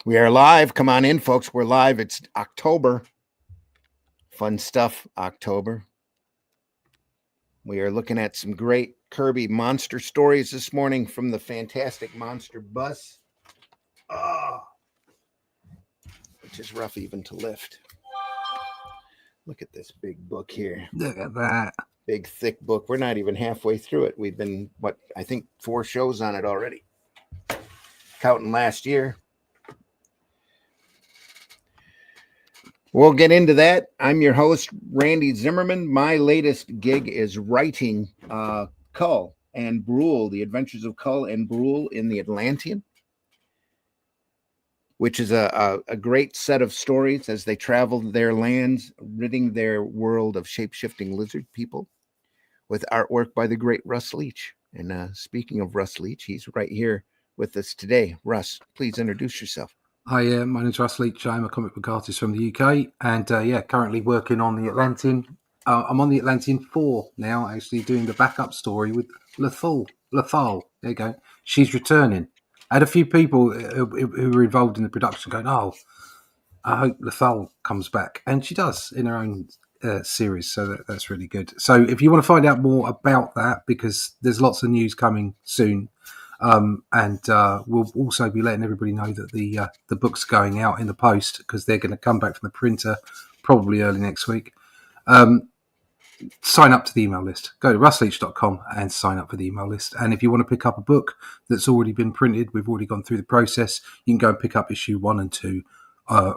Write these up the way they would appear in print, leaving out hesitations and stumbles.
We are live. Come on in, folks. We're live. It's October. Fun stuff, October. We are looking at some great Kirby monster stories this morning from the fantastic Monsterbus. Which is rough even to lift. Look at this big book here. Look at that. Big, thick book. We're not even halfway through it. We've been, I think 4 shows on it already. Counting last year. We'll get into that. I'm your host, Randy Zimmerman. My latest gig is writing Cull and Brule, The Adventures of Cull and Brule in the Atlantean, which is a great set of stories as they travel their lands, ridding their world of shape-shifting lizard people, with artwork by the great Russ Leach. And speaking of Russ Leach, he's right here with us today. Russ, please introduce yourself. Hi, my name's Russ Leach. I'm a comic book artist from the UK, and currently working on the Atlantean. I'm on the Atlantean 4 now, actually doing the backup story with Lethal. There you go. She's returning. I had a few people who were involved in the production going, "Oh, I hope Lethal comes back," and she does in her own series. So that's really good. So if you want to find out more about that, because there's lots of news coming soon. And we'll also be letting everybody know that the book's going out in the post, because they're going to come back from the printer probably early next week. Sign up to the email list. Go to russleach.com and sign up for the email list. And if you want to pick up a book that's already been printed, we've already gone through the process, you can go and pick up issue 1 and 2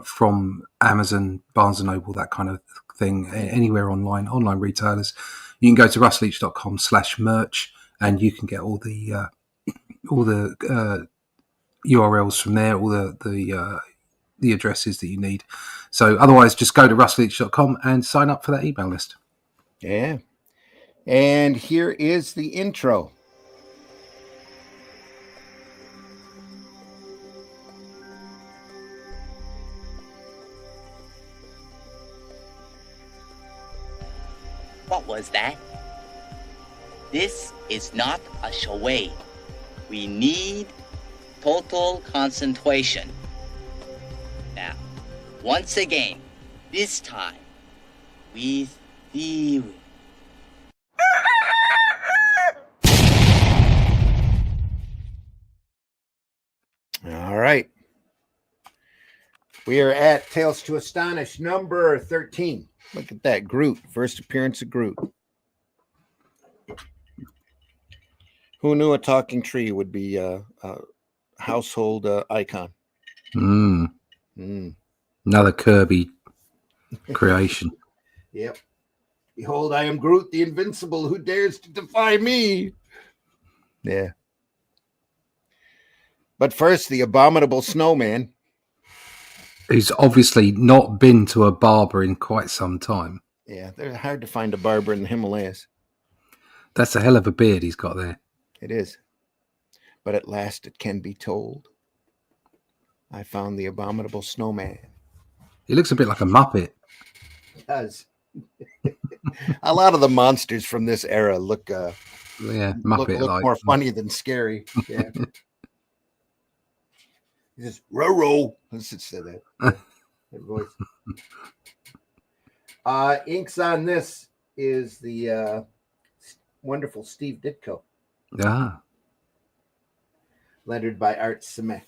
from Amazon, Barnes & Noble, that kind of thing, anywhere online retailers. You can go to russleach.com/merch and you can get all the URLs from there, all the addresses that you need. So otherwise, just go to russleach.com and sign up for that email list. Yeah. And here is the intro. What was that? This is not a charade. We need total concentration. Now, once again, this time, with theory. All right. We are at Tales to Astonish number 13. Look at that, Groot. First appearance of Groot. Who knew a talking tree would be a household icon? Another Kirby creation. Yep. Behold, I am Groot, the invincible. Who dares to defy me? Yeah. But first, the abominable snowman. Who's obviously not been to a barber in quite some time. Yeah, they're hard to find a barber in the Himalayas. That's a hell of a beard he's got there. It is. But at last it can be told. I found the abominable snowman. He looks a bit like a Muppet. He does. A lot of the monsters from this era look Muppet look more funny than scary. Yeah. He says, "Roro." Let's just say that. That voice. Inks on this is the wonderful Steve Ditko. Lettered by Art Simek.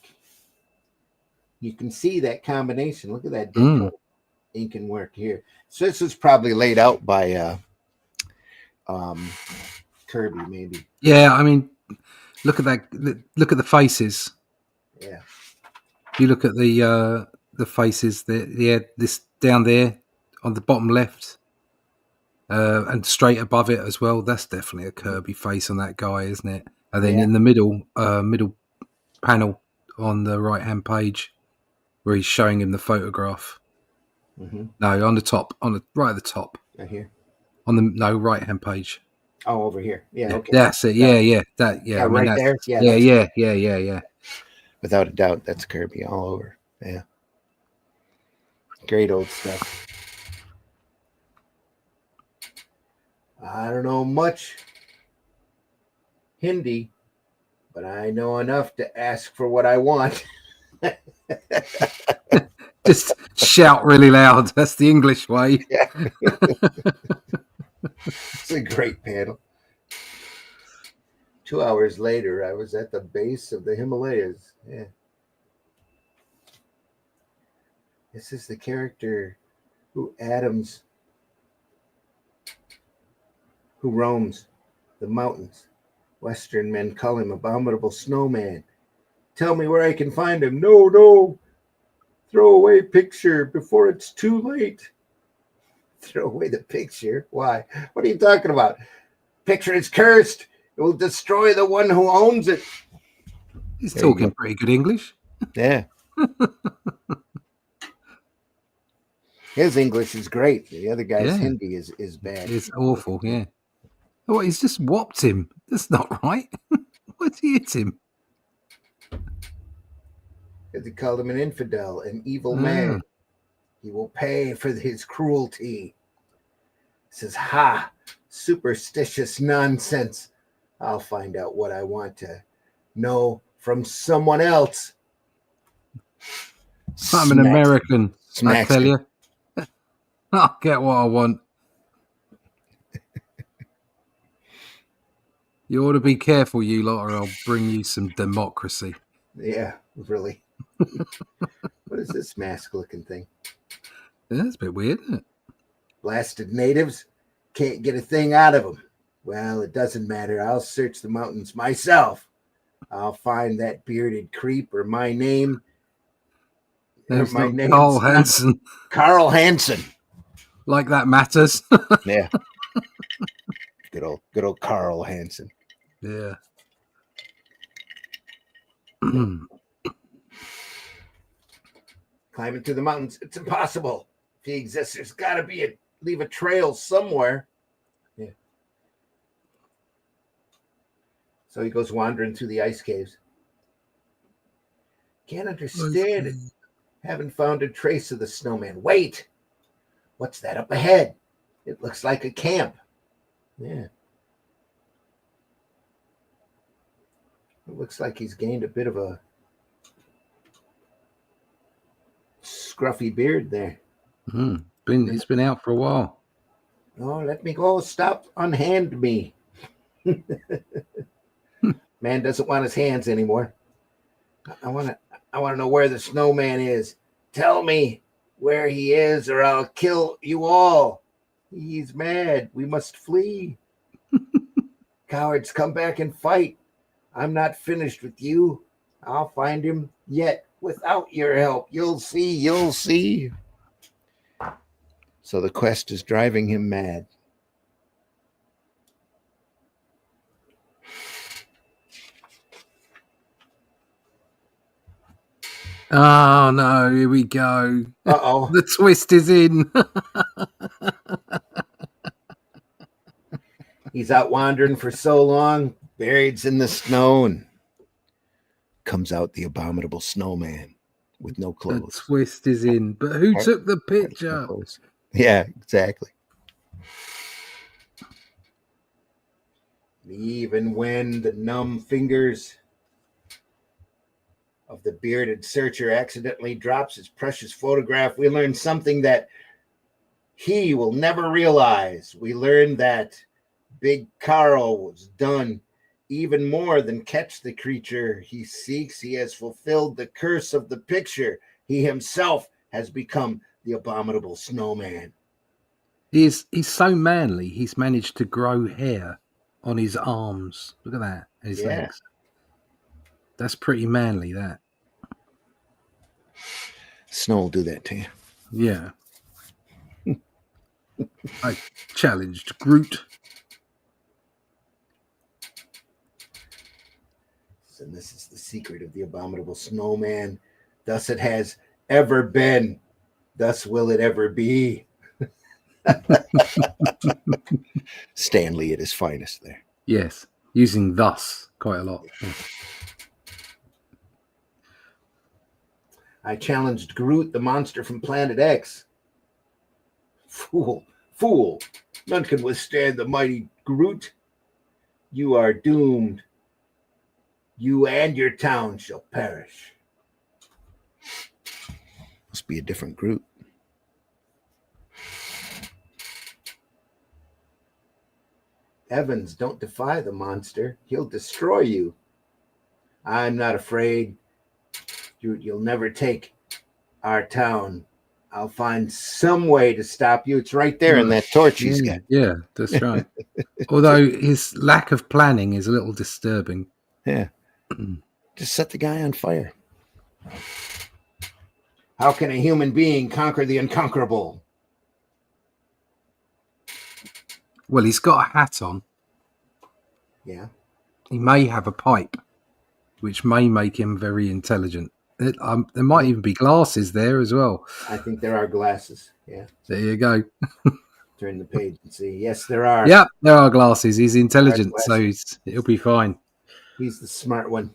You can see that combination. Look at that Ditko ink and work here. So this was probably laid out by Kirby, maybe. Yeah, I mean, look at that. Look at the faces. Yeah. If you look at the faces, this down there on the bottom left, and straight above it as well. That's definitely a Kirby face on that guy, isn't it? And then in the middle panel on the right hand page, where he's showing him the photograph. Mm-hmm. No, on the top, right at the top. Right here. On the right hand page. Oh, over here. Yeah. Okay. That's it. Yeah. That. Yeah. I mean, right there. Yeah. Without a doubt, that's Kirby all over. Yeah. Great old stuff. I don't know much Hindi, but I know enough to ask for what I want. Just shout really loud. That's the English way. Yeah. It's a great panel. 2 hours later, I was at the base of the Himalayas. Yeah. This is the character who roams the mountains. Western men call him Abominable Snowman. Tell me where I can find him. No. Throw away picture before it's too late. Throw away the picture? Why? What are you talking about? Picture is cursed. It will destroy the one who owns it. He's There you talking go. pretty good English. Yeah. His English is great. The other guy's Yeah. Hindi is bad. It's awful, yeah. Oh, he's just whopped him. That's not right. Why'd he hit him? They called him an infidel, an evil man. He will pay for his cruelty. He says, ha, superstitious nonsense. I'll find out what I want to know from someone else. I'm an American, I tell him. you. I'll get what I want. You ought to be careful, you lot, or I'll bring you some democracy. Yeah, really. What is this mask-looking thing? Yeah, that's a bit weird, isn't it? Blasted natives. Can't get a thing out of them. Well, it doesn't matter. I'll search the mountains myself. I'll find that bearded creep or my name. There's Carl Hansen. Carl Hansen. Like that matters. Yeah. Good old Carl Hansen. Yeah. Climbing through the mountains. It's impossible. If he exists, there's got to leave a trail somewhere. Yeah. So he goes wandering through the ice caves. Can't understand it. Haven't found a trace of the snowman. Wait. What's that up ahead? It looks like a camp. Yeah. It looks like he's gained a bit of a scruffy beard there. It's been out for a while. Oh, let me go. Stop. Unhand me. Man doesn't want his hands anymore. I want to know where the snowman is. Tell me where he is or I'll kill you all. He's mad. We must flee. Cowards, come back and fight. I'm not finished with you. I'll find him yet without your help. You'll see. So the quest is driving him mad. Oh, no, here we go. Uh-oh. The twist is in. He's out wandering for so long, buried in the snow, and comes out the abominable snowman with no clothes. The twist is in. But who took the picture? Yeah, exactly. Even when the numb fingers of the bearded searcher accidentally drops his precious photograph, we learn something that he will never realize. We learn that Big Carl was done even more than catch the creature he seeks. He has fulfilled the curse of the picture. He himself has become the abominable snowman. He's so manly, he's managed to grow hair on his arms. Look at that. His legs. That's pretty manly, that. Snow will do that to you. Yeah. I challenged Groot. And this is the secret of the abominable snowman. Thus it has ever been. Thus will it ever be. Stanley at his finest there. Yes, using thus quite a lot. I challenged Groot, the monster from Planet X. Fool. None can withstand the mighty Groot. You are doomed. You and your town shall perish. Must be a different group. Evans, don't defy the monster. He'll destroy you. I'm not afraid. You'll never take our town. I'll find some way to stop you. It's right there in that torch he's got. Yeah, that's right. Although his lack of planning is a little disturbing. Yeah. Just set the guy on fire. How can a human being conquer the unconquerable? Well, he's got a hat on. Yeah. He may have a pipe, which may make him very intelligent. There might even be glasses there as well. I think there are glasses. Yeah. There you go. Turn the page and see. Yes, there are. Yep, there are glasses. He's intelligent, so he'll be fine. He's the smart one.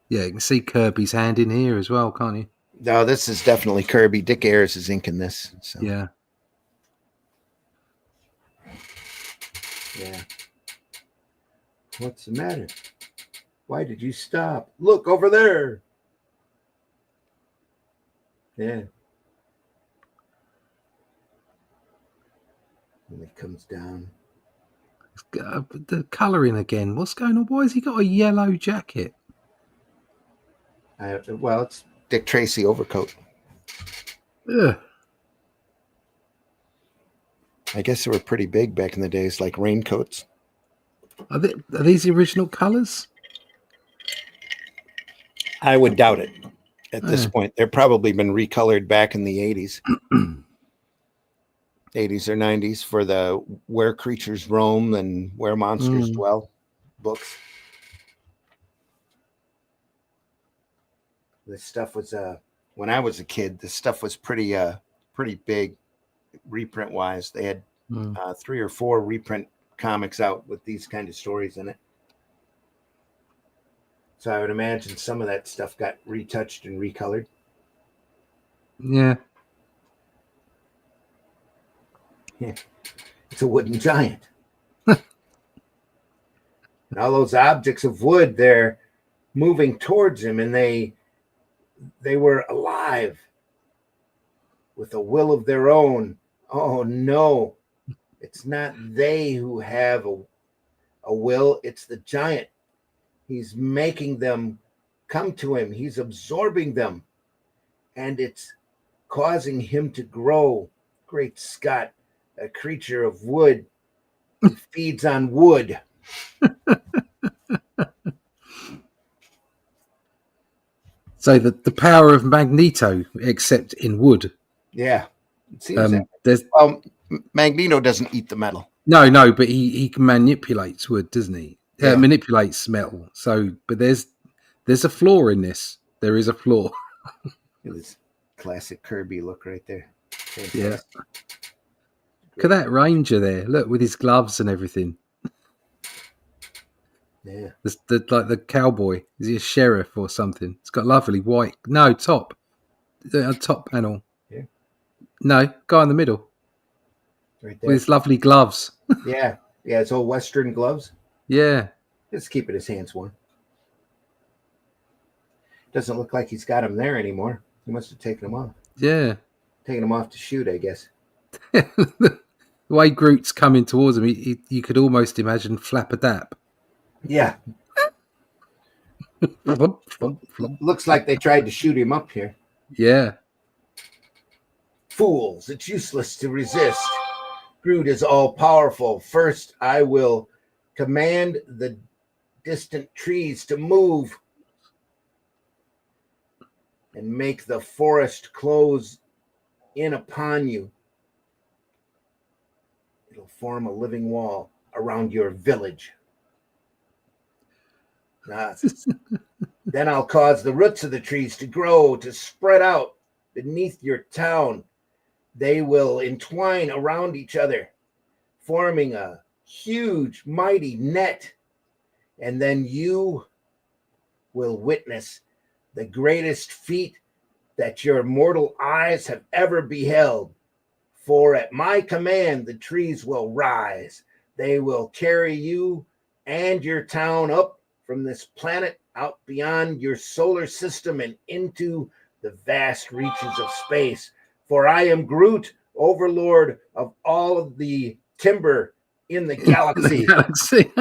Yeah, you can see Kirby's hand in here as well, can't you? No, this is definitely Kirby. Dick Ayers is inking this. So. Yeah. Yeah. What's the matter? Why did you stop? Look over there. Yeah. And it comes down. The colouring again. What's going on? Why has he got a yellow jacket? Well, it's Dick Tracy overcoat. Ugh. I guess they were pretty big back in the days, like raincoats. Are these the original colours? I would doubt it at this point. They've probably been recolored back in the 80s. 80s or 90s for the Where Creatures Roam and Where Monsters Dwell books. This stuff was when I was a kid, this stuff was pretty big reprint wise. They had 3 or 4 reprint comics out with these kind of stories in it. So I would imagine some of that stuff got retouched and recolored. Yeah. Yeah. It's a wooden giant. And all those objects of wood, they're moving towards him, and they were alive with a will of their own. Oh no, it's not they who have a will, it's the giant. He's making them come to him. He's absorbing them, and it's causing him to grow. Great Scott, a creature of wood. He feeds on wood. So the power of Magneto, except in wood. Yeah. It seems Magneto doesn't eat the metal. No, but he manipulates wood, doesn't he? Yeah. Manipulates metal. So, but there's a flaw in this. There is a flaw. It was classic Kirby look right there. Fantastic. Yeah. Look at that Ranger there. Look, with his gloves and everything. Yeah. Like the cowboy. Is he a sheriff or something? It's got lovely white. No, top. A top panel. Yeah. No, guy in the middle. Right there. With his lovely gloves. Yeah. Yeah, it's all Western gloves. Yeah. Just keeping his hands warm. Doesn't look like he's got them there anymore. He must have taken them off. Yeah. Taking them off to shoot, I guess. The way Groot's coming towards him, you could almost imagine Flap-a-Dap. Yeah. Looks like they tried to shoot him up here. Yeah. Fools, it's useless to resist. Groot is all-powerful. First, I will command the distant trees to move and make the forest close in upon you. It'll form a living wall around your village. Then I'll cause the roots of the trees to grow, to spread out beneath your town. They will entwine around each other, forming a huge, mighty net. And then you will witness the greatest feat that your mortal eyes have ever beheld. For at my command, the trees will rise. They will carry you and your town up from this planet out beyond your solar system and into the vast reaches of space. For I am Groot, overlord of all of the timber in the galaxy. Galaxy.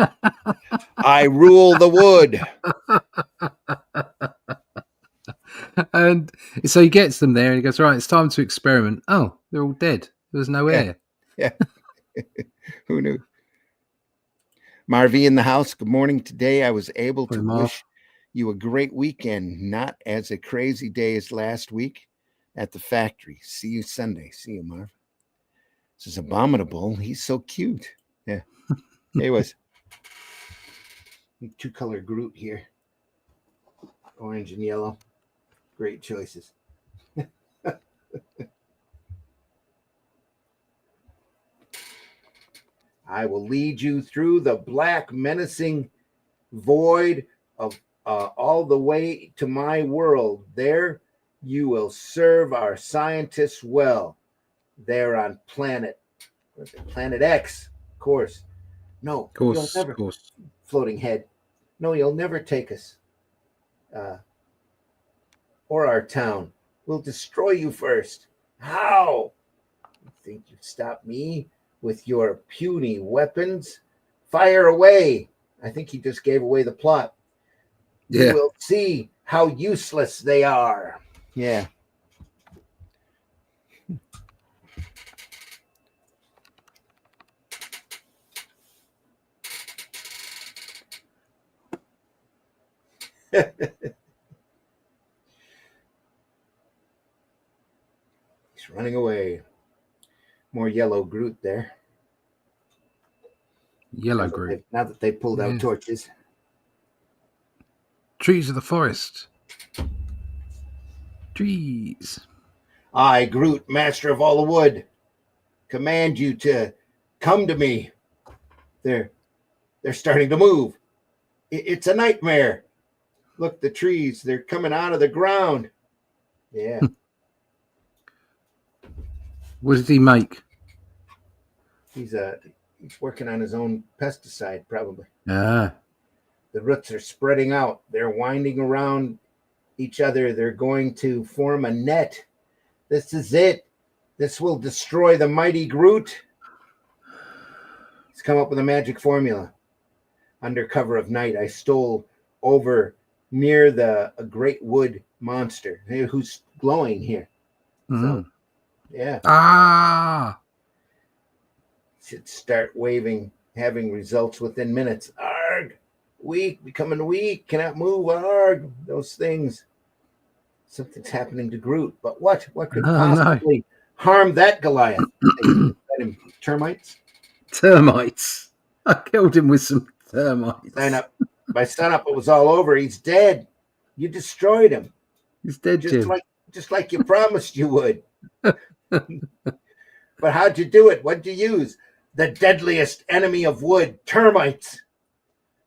I rule the wood. And so he gets them there and he goes, right, it's time to experiment. Oh, they're all dead. There's no air. Yeah. Who knew? Marvy in the house. Good morning. Today I was able to wish you a great weekend, not as a crazy day as last week at the factory. See you Sunday. See you, Marv. This is Abominable. He's so cute. Yeah. He was. Two-color Groot here. Orange and yellow. Great choices. I will lead you through the black, menacing void of all the way to my world. There you will serve our scientists well. There on planet X, of course. No, you'll never. Of course. Floating head. No, you'll never take us. Or our town. We'll destroy you first. How? You think you'd stop me with your puny weapons? Fire away. I think he just gave away the plot. Yeah. You will see how useless they are. Yeah. He's running away. More yellow Groot there. Yellow Groot. Now that they pulled out torches. Trees of the forest. Trees. I, Groot, master of all the wood, command you to come to me. They're starting to move. It's a nightmare. Look, the trees, they're coming out of the ground. Yeah. What did he make? He's working on his own pesticide, probably. Ah. The roots are spreading out. They're winding around each other. They're going to form a net. This is it. This will destroy the mighty Groot. He's come up with a magic formula. Under cover of night, I stole over near a great wood monster who's glowing here. So, yeah. Ah. Should start waving, having results within minutes. Arg! Weak, becoming weak, cannot move. Arg! Those things. Something's happening to Groot. But what? What could possibly harm that Goliath? Termites? Termites. I killed him with some termites. By sunup, it was all over. He's dead. You destroyed him. He's dead, Jim. Just like you promised you would. But how'd you do it? What'd you use? The deadliest enemy of wood, termites.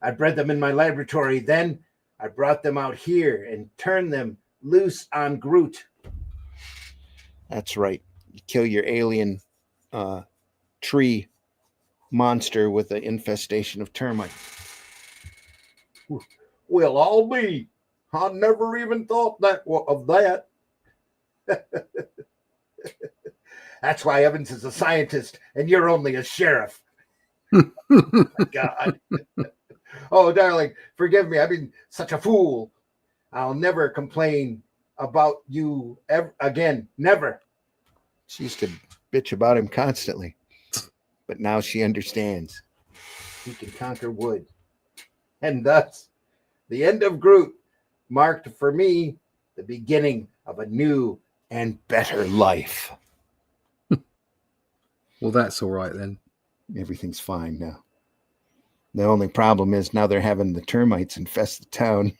I bred them in my laboratory. Then I brought them out here and turned them loose on Groot. That's right. You kill your alien tree monster with an infestation of termites. We'll all be. I never even thought of that. That's why Evans is a scientist and you're only a sheriff. Oh, my God. Oh, darling, forgive me. I've been such a fool. I'll never complain about you ever again. Never. She used to bitch about him constantly. But now she understands. He can conquer wood. And thus, the end of Groot marked for me the beginning of a new and better life. Well, that's all right then. Everything's fine now. The only problem is now they're having the termites infest the town.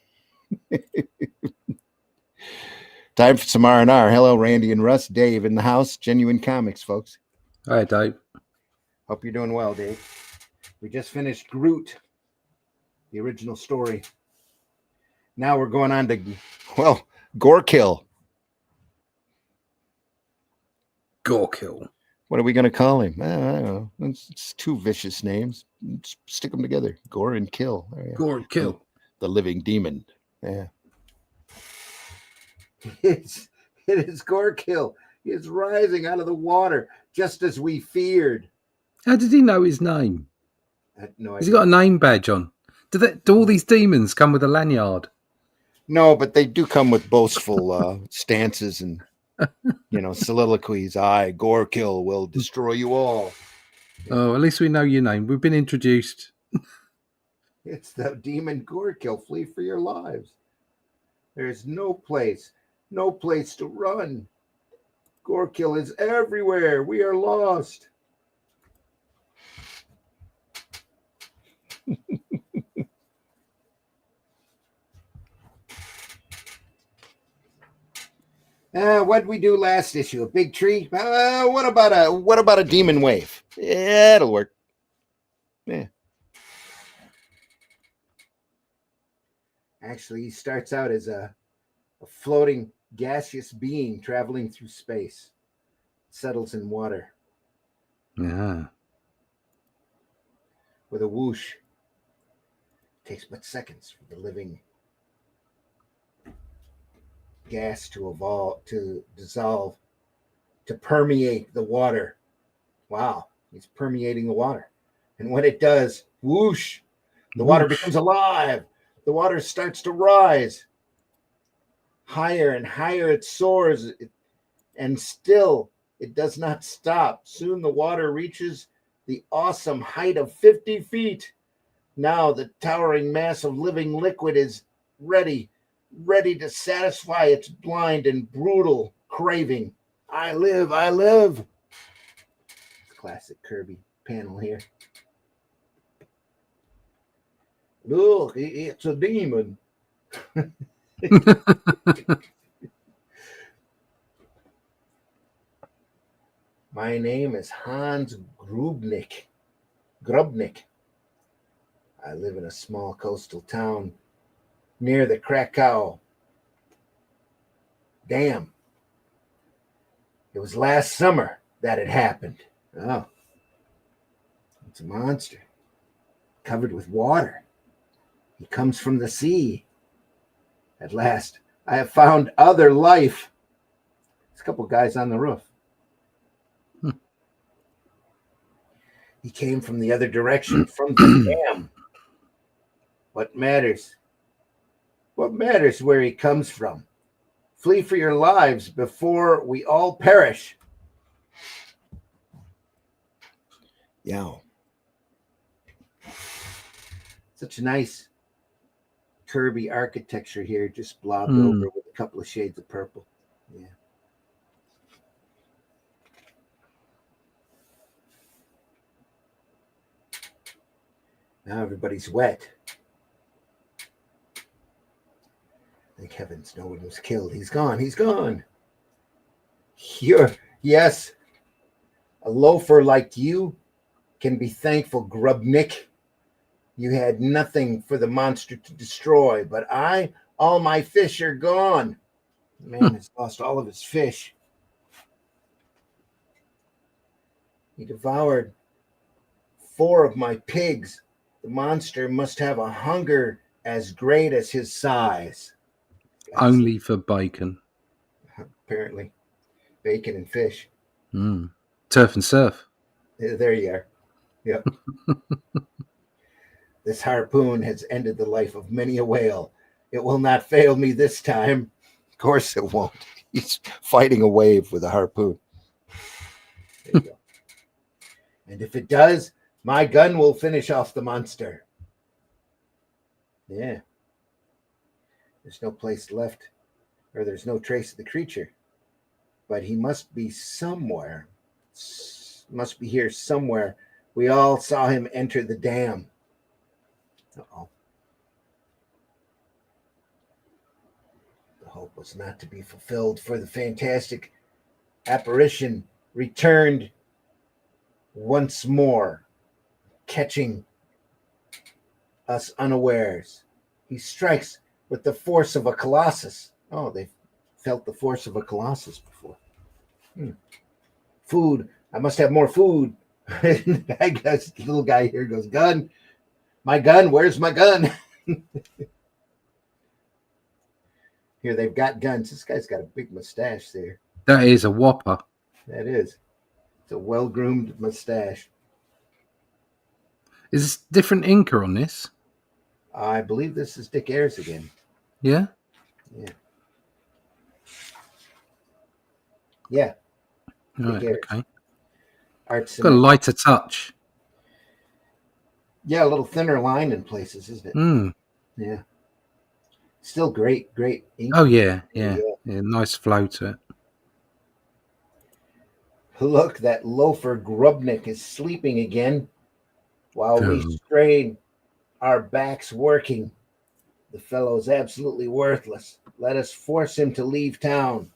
Time for some R&R. Hello, Randy and Russ. Dave in the house. Genuine Comics, folks. Hi, Dave. Hope you're doing well, Dave. We just finished Groot, the original story. Now we're going on to, well, Gorkill. Gorkill. What are we going to call him? I don't know. It's two vicious names. Let's stick them together. Gore and Kill. Gore and Kill. The living demon. Yeah. It's, it is Gorkill. He is rising out of the water, just as we feared. How did he know his name? I had no Has idea. he got a name badge on? Do all these demons come with a lanyard? No, but they do come with boastful stances and, soliloquies. I, Gorkill, will destroy you all. Oh, at least we know your name. We've been introduced. It's the demon Gorkill. Flee for your lives. There's no place to run. Gorkill is everywhere. We are lost. What'd we do last issue? A big tree? What about a demon wave? Yeah, it'll work. Yeah. Actually, he starts out as a floating gaseous being traveling through space. Settles in water. Yeah. With a whoosh. Takes but seconds for the living gas to dissolve, to permeate the water. Wow, he's permeating the water. And when it does, whoosh, the water becomes alive. The water starts to rise. Higher and higher it soars, and still it does not stop. Soon the water reaches the awesome height of 50 feet. Now the towering mass of living liquid is ready to satisfy its blind and brutal craving. I live, I live. Classic Kirby panel here. Look, it's a demon. My name is Hans Grubnik. I live in a small coastal town near the Krakow Dam. It was last summer that it happened. Oh, it's a monster covered with water. He comes from the sea. At last, I have found other life. There's a couple guys on the roof. He came from the other direction, from the dam. What matters? What matters where he comes from? Flee for your lives before we all perish. Yeah. Such a nice Kirby architecture here, just blobbed over with a couple of shades of purple. Yeah. Now everybody's wet. Thank heavens no one was killed. He's gone. He's gone. Yes, a loafer like you can be thankful, Grubnik. You had nothing for the monster to destroy, but all my fish are gone. The man has lost all of his fish. He devoured 4 of my pigs. The monster must have a hunger as great as his size. Only for bacon. Apparently. Bacon and fish. Turf and surf. There you are. Yep. This harpoon has ended the life of many a whale. It will not fail me this time. Of course it won't. He's fighting a wave with a harpoon. There you go. And if it does, my gun will finish off the monster. Yeah. There's no place left, or there's no trace of the creature. But he must be somewhere. Must be here somewhere. We all saw him enter the dam. Uh-oh. The hope was not to be fulfilled, for the fantastic apparition returned once more, catching us unawares. He strikes with the force of a colossus. Oh, they've felt the force of a colossus before. Food. I must have more food. I guess the little guy here goes, gun. My gun. Where's my gun? Here, they've got guns. This guy's got a big mustache there. That is a whopper. That is. It's a well-groomed mustache. Is this different inker on this? I believe this is Dick Ayers again. Yeah? Yeah. Yeah. Right, Ayers. okay. Art's Got a lighter touch. Yeah, a little thinner line in places, isn't it? Mm. Yeah. Still great ink. Oh, yeah. Nice flow to it. Look, that loafer Grubnik is sleeping again while we Oh. strain our backs working. The fellow's absolutely worthless. Let us force him to leave town.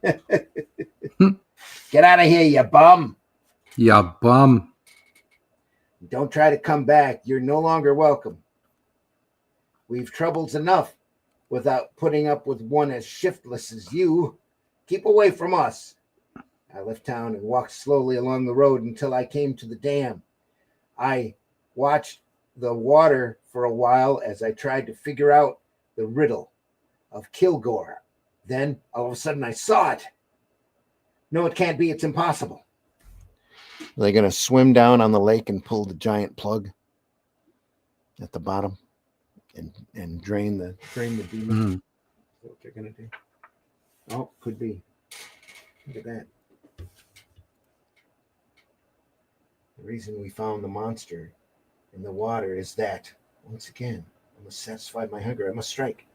Get out of here, you bum. Ya bum. Don't try to come back. You're no longer welcome. We've troubles enough without putting up with one as shiftless as you. Keep away from us. I left town and walked slowly along the road until I came to the dam. I watched the water for a while as I tried to figure out the riddle of Kilgore. Then, all of a sudden, I saw it. No, it can't be. It's impossible. Are they going to swim down on the lake and pull the giant plug at the bottom and drain the demon? Mm. Is that what they're going to do? Oh, could be. Look at that. The reason we found the monster in the water is that, once again, I must satisfy my hunger. I must strike.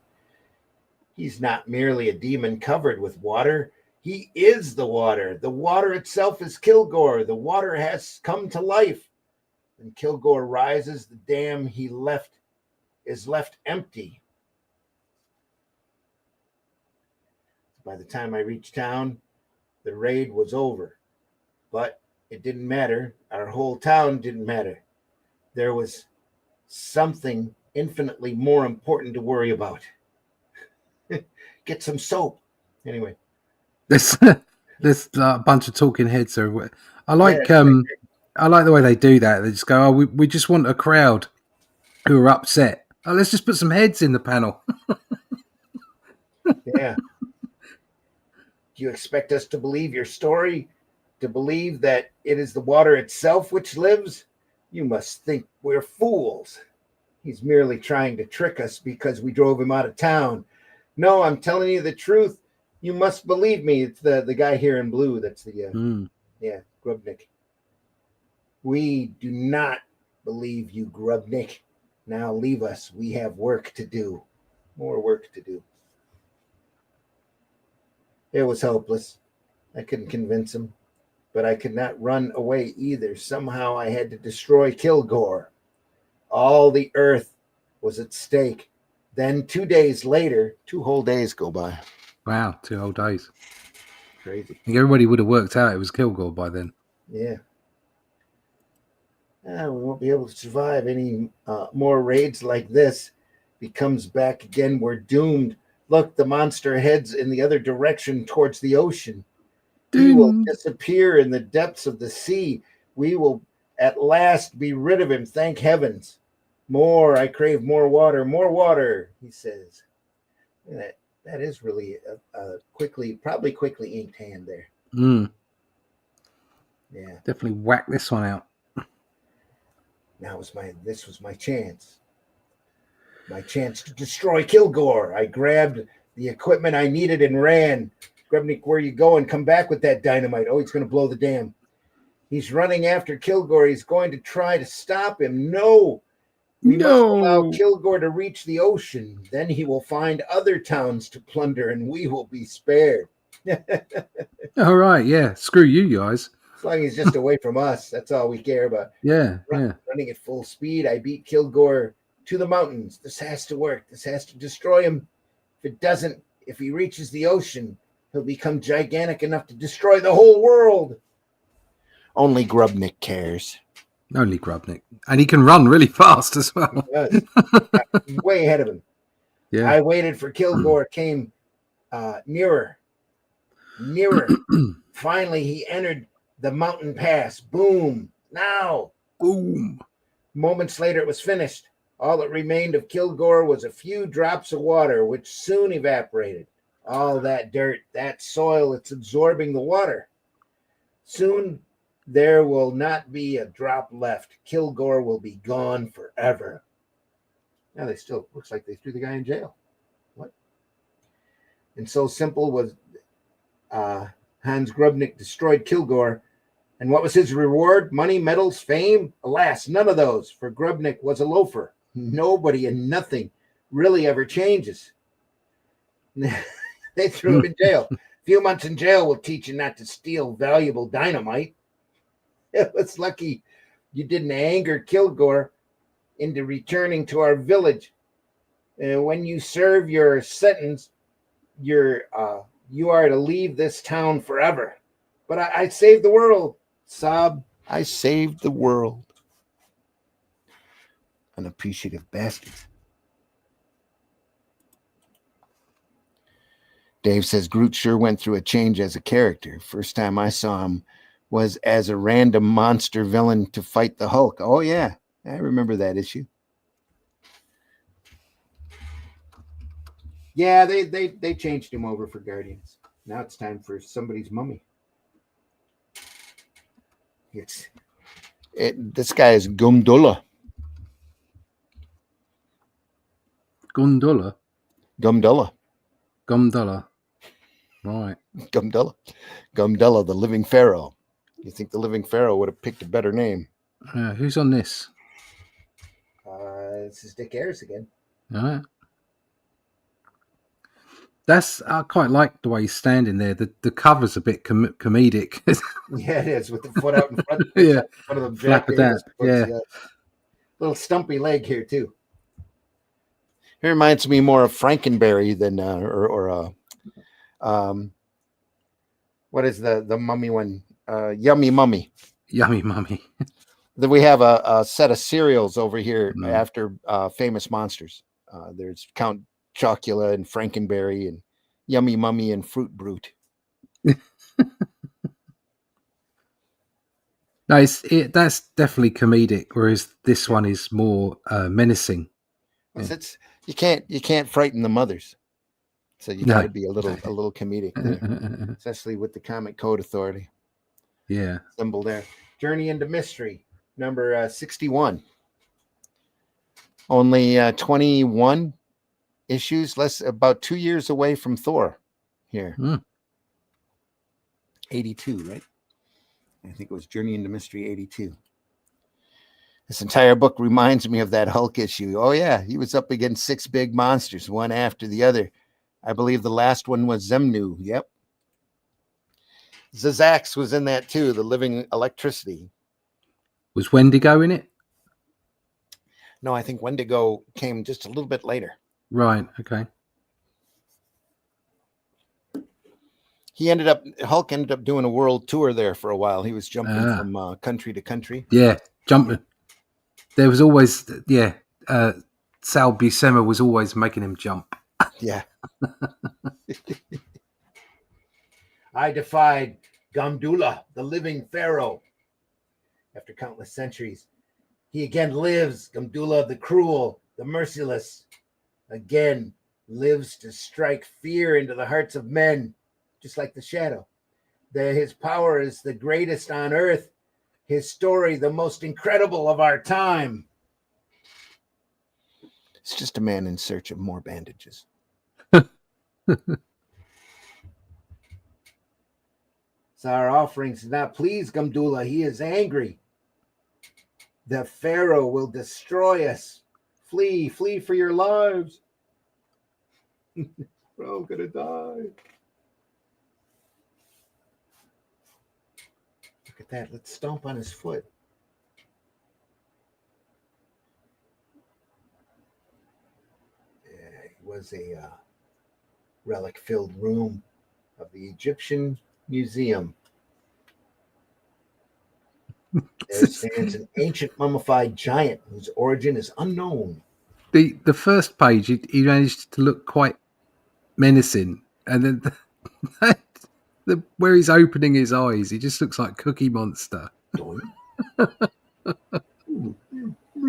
He's not merely a demon covered with water. He is the water. The water itself is Kilgore. The water has come to life. When Kilgore rises, the dam he left is left empty. By the time I reached town, the raid was over. But it didn't matter. Our whole town didn't matter. There was something infinitely more important to worry about. Get some soap. Anyway. There's a bunch of talking heads. So I like the way they do that. They just go, "Oh, we just want a crowd who are upset. Oh, let's just put some heads in the panel." Yeah. Do you expect us to believe your story? To believe that it is the water itself which lives? You must think we're fools. He's merely trying to trick us because we drove him out of town. No, I'm telling you the truth. You must believe me. It's the guy here in blue. That's the Grubnik. We do not believe you, Grubnik. Now leave us. We have work to do. More work to do. It was hopeless. I couldn't convince him, but I could not run away either. Somehow I had to destroy Kilgore. All the earth was at stake. Then 2 days later, 2 whole days go by. Wow, 2 whole days. Crazy. I think everybody would have worked out it was Kilgore by then. Yeah. We won't be able to survive any more raids like this. If he comes back again, we're doomed. Look, the monster heads in the other direction towards the ocean. He will disappear in the depths of the sea. We will at last be rid of him, thank heavens. More, I crave more water, he says. That is really a probably quickly inked hand there. Mm. Yeah. Definitely whack this one out. This was my chance. My chance to destroy Kilgore. I grabbed the equipment I needed and ran. Grubnik, where are you going? Come back with that dynamite. Oh, he's going to blow the dam. He's running after Kilgore. He's going to try to stop him. No. We must allow Kilgore to reach the ocean. Then he will find other towns to plunder, and we will be spared. All right, yeah. Screw you guys. As long as he's just away from us, that's all we care about. Yeah, Running at full speed, I beat Kilgore to the mountains. This has to work. This has to destroy him. If it doesn't, if he reaches the ocean, he'll become gigantic enough to destroy the whole world. Only Grubnik cares. Only Grubnik. And he can run really fast as well. He does. Way ahead of him. Yeah. I waited for Kilgore, came nearer. Finally, he entered the mountain pass. Boom. Now. Boom. Moments later, it was finished. All that remained of Kilgore was a few drops of water, which soon evaporated. All that dirt, that soil, it's absorbing the water. Soon there will not be a drop left. Kilgore will be gone forever. Now they still looks like they threw the guy in jail. What? And so simple was Hans Grubnick destroyed Kilgore. And what was his reward? Money, medals, fame? Alas, none of those, for Grubnick was a loafer. Nobody and nothing really ever changes. They threw him in jail. A few months in jail will teach you not to steal valuable dynamite. It was lucky you didn't anger Kilgore into returning to our village. When you serve your sentence, you are to leave this town forever. But I saved the world. Sob, I saved the world. Unappreciative bastards. Dave says Groot sure went through a change as a character. First time I saw him was as a random monster villain to fight the Hulk. Oh, yeah. I remember that issue. Yeah, they changed him over for Guardians. Now it's time for somebody's mummy. This guy is Gumdulla. Gundula? Gumdulla. Gumdulla. Right. Gumdulla, the living pharaoh. You think the living pharaoh would have picked a better name? Who's on this? This is Dick Ayers again. All right. I quite like the way he's standing there. The cover's a bit comedic. Yeah, it is, with the foot out in front. Yeah. One of them Flap of that. Yeah. Little stumpy leg here too. It reminds me more of Frankenberry than what is the mummy one? Yummy Mummy. Yummy Mummy. Then we have a set of cereals over here after famous monsters. There's Count Chocula and Frankenberry and Yummy Mummy and Fruit Brute. No, that's definitely comedic, whereas this one is more menacing. You can't frighten the mothers, so you got to be a little comedic there, especially with the Comic Code Authority. Yeah, symbol there. Journey into Mystery, number 61. Only 21 issues, about 2 years away from Thor. Here, 82, right? I think it was Journey into Mystery 82. This entire book reminds me of that Hulk issue. Oh, yeah. He was up against 6 big monsters, one after the other. I believe the last one was Zemnu. Yep. Zazax was in that too, the living electricity. Was Wendigo in it? No, I think Wendigo came just a little bit later. Right. Okay. Hulk ended up doing a world tour there for a while. He was jumping from country to country. Yeah, jumping. There was always, Sal Buscema was always making him jump. Yeah. I defied Gumdulla, the living pharaoh. After countless centuries, he again lives. Gumdulla, the cruel, the merciless, again lives to strike fear into the hearts of men. Just like the Shadow. His power is the greatest on earth. His story, the most incredible of our time. It's just a man in search of more bandages. So our offerings do not please Gumdulla. He is angry. The Pharaoh will destroy us. Flee for your lives. We're all gonna die. Look at that. Let's stomp on his foot. Yeah, it was a relic-filled room of the Egyptian Museum. There stands an ancient mummified giant whose origin is unknown. The first page, he managed to look quite menacing, and then where he's opening his eyes, he just looks like Cookie Monster. We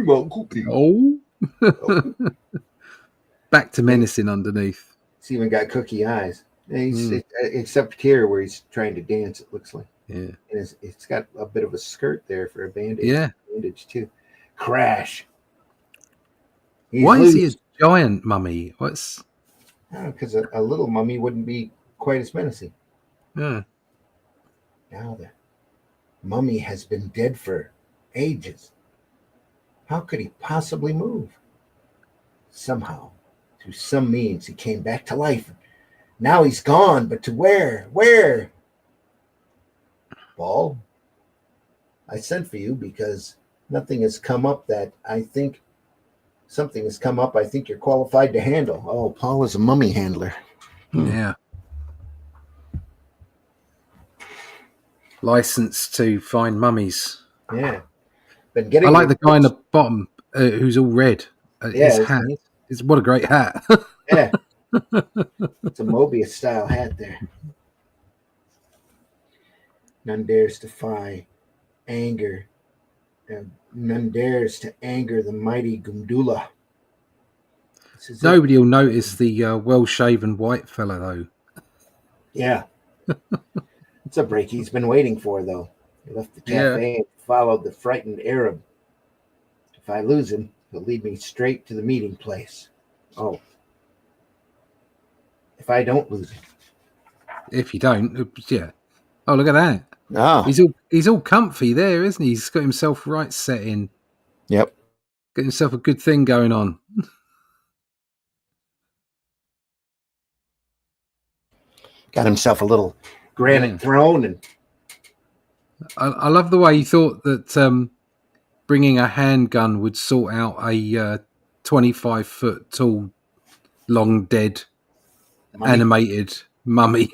want cookie. Oh, Back to menacing underneath. It's even got cookie eyes. Except here where he's trying to dance, it looks like. Yeah. And it's got a bit of a skirt there for a bandage. Yeah. Bandage too. Crash. Why is he a giant mummy? What's? Because a little mummy wouldn't be quite as menacing. Yeah. Now the mummy has been dead for ages. How could he possibly move? Somehow, through some means, he came back to life. Now he's gone, but to where? Where? Ball, I sent for you because nothing has come up that I think something has come up I think you're qualified to handle. Oh, Paul is a mummy handler. Yeah. Licensed to find mummies. Yeah. I like the guy in the bottom who's all red. His hat. What a great hat. Yeah. It's a Mobius style hat there. None dares defy anger. None dares to anger the mighty Gumdula. Nobody will notice the well-shaven white fella, though. Yeah. It's a break he's been waiting for, though. He left the cafe and followed the frightened Arab. If I lose him, he'll lead me straight to the meeting place. Oh. If I don't lose him. If you don't, yeah. Oh, look at that. Oh. He's all comfy there, isn't he? He's got himself right set in. Yep. Got himself a good thing going on. Got himself a little granite throne. And I love the way he thought that bringing a handgun would sort out a 25-foot tall, long dead, animated mummy.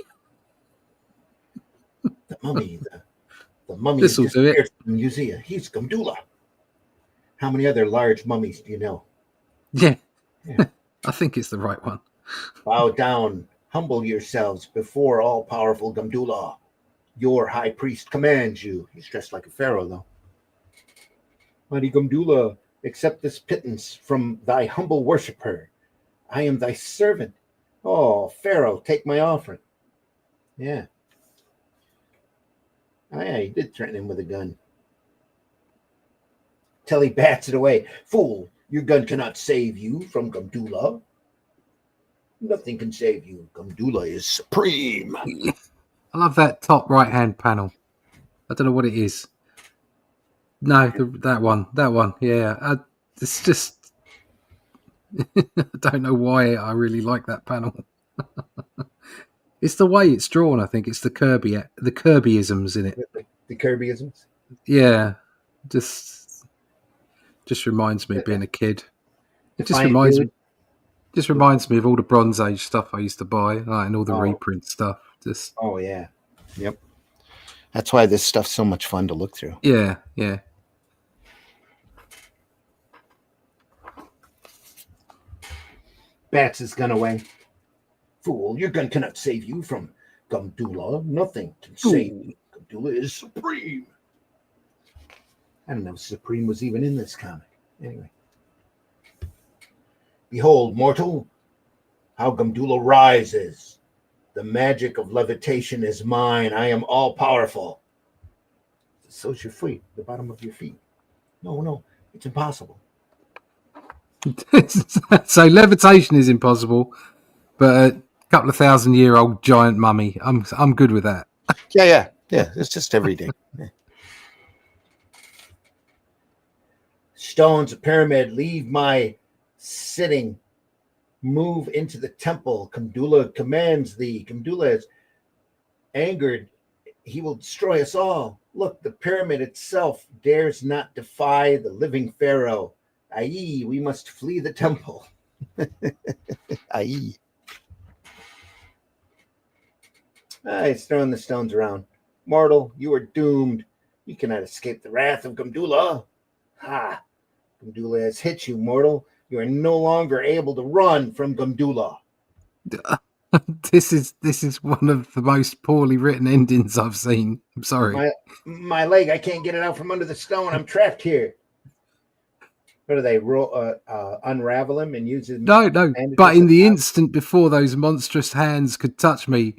The mummy, the mummy This will do it. From the museum. He's Gumdula. How many other large mummies do you know? Yeah. I think it's the right one. Bow down, humble yourselves before all-powerful Gumdula. Your high priest commands you. He's dressed like a pharaoh, though. Mighty Gumdula, accept this pittance from thy humble worshipper. I am thy servant. Oh, Pharaoh, take my offering. Yeah. Oh, yeah, he did threaten him with a gun. Till he bats it away. Fool, your gun cannot save you from Gumdula. Nothing can save you. Gumdula is supreme. I love that top right-hand panel. I don't know what it is. No, that one. Yeah, it's just... I don't know why I really like that panel. It's the way it's drawn, I think. It's the Kirbyisms in it. The Kirbyisms? Yeah. Just reminds me of being a kid. It just reminds me of all the Bronze Age stuff I used to buy, and all the reprint stuff. Oh, yeah. Yep. That's why this stuff's so much fun to look through. Yeah. Bats his gun away. Fool, your gun cannot save you from Gumdula. Nothing can save you. Gumdula is supreme. I don't know if supreme was even in this comic. Anyway. Behold, mortal, how Gumdula rises. The magic of levitation is mine. I am all-powerful. So's your feet, the bottom of your feet. No, it's impossible. So levitation is impossible, but a couple of 1,000-year-old giant mummy, I'm good with that. Yeah. It's just every day. Yeah. Stones, a pyramid, leave my sitting. Move into the temple. Gumdula commands thee. Gumdula is angered. He will destroy us all. Look, the pyramid itself dares not defy the living pharaoh. Aye, we must flee the temple. Aye. He's throwing the stones around. Mortal, you are doomed. You cannot escape the wrath of Gumdula. Ha! Gumdula has hit you, mortal. You are no longer able to run from Gumdula. This is one of the most poorly written endings I've seen. I'm sorry. My leg, I can't get it out from under the stone. I'm trapped here. What do they unravel him and use him? No. bandages But in as the pouch? instant before those monstrous hands could touch me,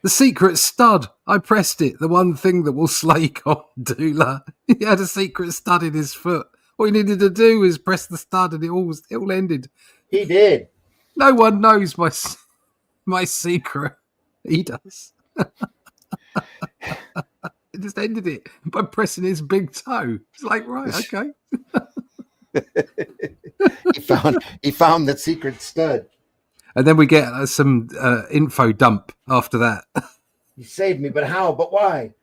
the secret stud, I pressed it. The one thing that will slay Gondula. He had a secret stud in his foot. All he needed to do was press the stud, and it all ended. He did. No one knows my secret. He does. He just ended it by pressing his big toe. It's like, right, okay. He found the secret stud. And then we get some info dump after that. You saved me, but how? But why?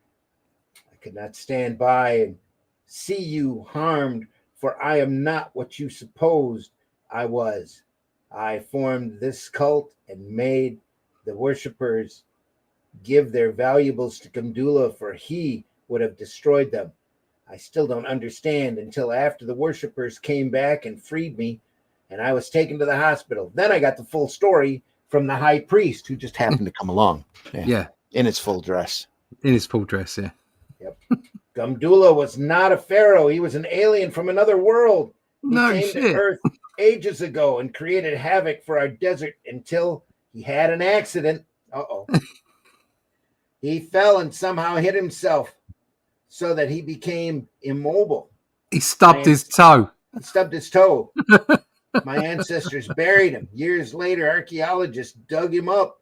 I could not stand by and see you harmed, for I am not what you supposed I was. I formed this cult and made the worshippers give their valuables to Gundula, for he would have destroyed them. I still don't understand until after the worshippers came back and freed me, and I was taken to the hospital. Then I got the full story from the high priest, who just happened to come along. Yeah. In his full dress. In his full dress, yeah. Yep. Gumdula was not a pharaoh. He was an alien from another world. He No came shit. to Earth ages ago and created havoc for our desert until he had an accident. Uh-oh. He fell and somehow hit himself so that he became immobile. He stubbed his toe. He stubbed his toe. My ancestors buried him. Years later, archaeologists dug him up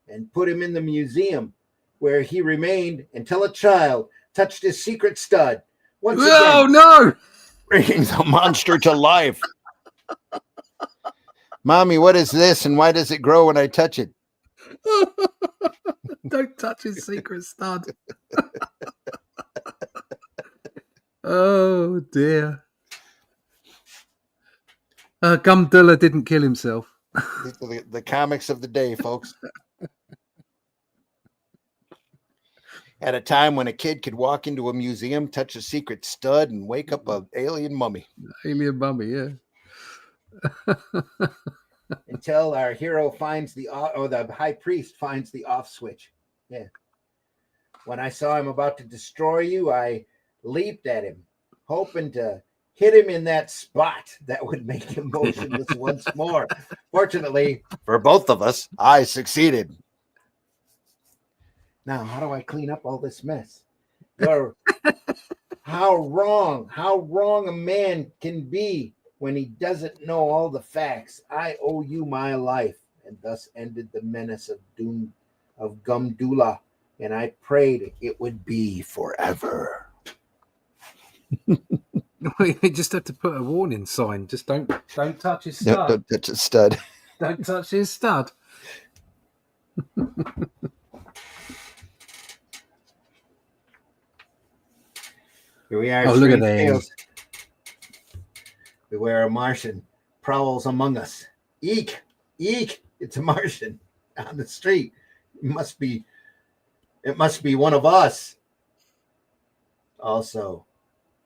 and put him in the museum, where he remained until a child touched his secret stud. Once Oh, again, no. bringing the monster to life. Mommy, what is this, and why does it grow when I touch it? Don't touch his secret stud. Oh, dear. Gumdula didn't kill himself. The comics of the day, folks. At a time when a kid could walk into a museum, touch a secret stud, and wake up an alien mummy. Alien mummy, yeah. Until our hero finds the high priest finds the off switch. Yeah. When I saw him about to destroy you, I leaped at him, hoping to hit him in that spot that would make him motionless once more. Fortunately, for both of us, I succeeded. Now, how do I clean up all this mess? How wrong a man can be when he doesn't know all the facts. I owe you my life. And thus ended the menace of Gumdula, and I prayed it would be forever. We just have to put a warning sign. Just don't touch his stud. No, don't touch a stud. Don't touch his stud. Here we are. Oh, look at strange these. tales. Beware a Martian prowls among us. Eek, eek! It's a Martian on the street. It must be one of us. Also,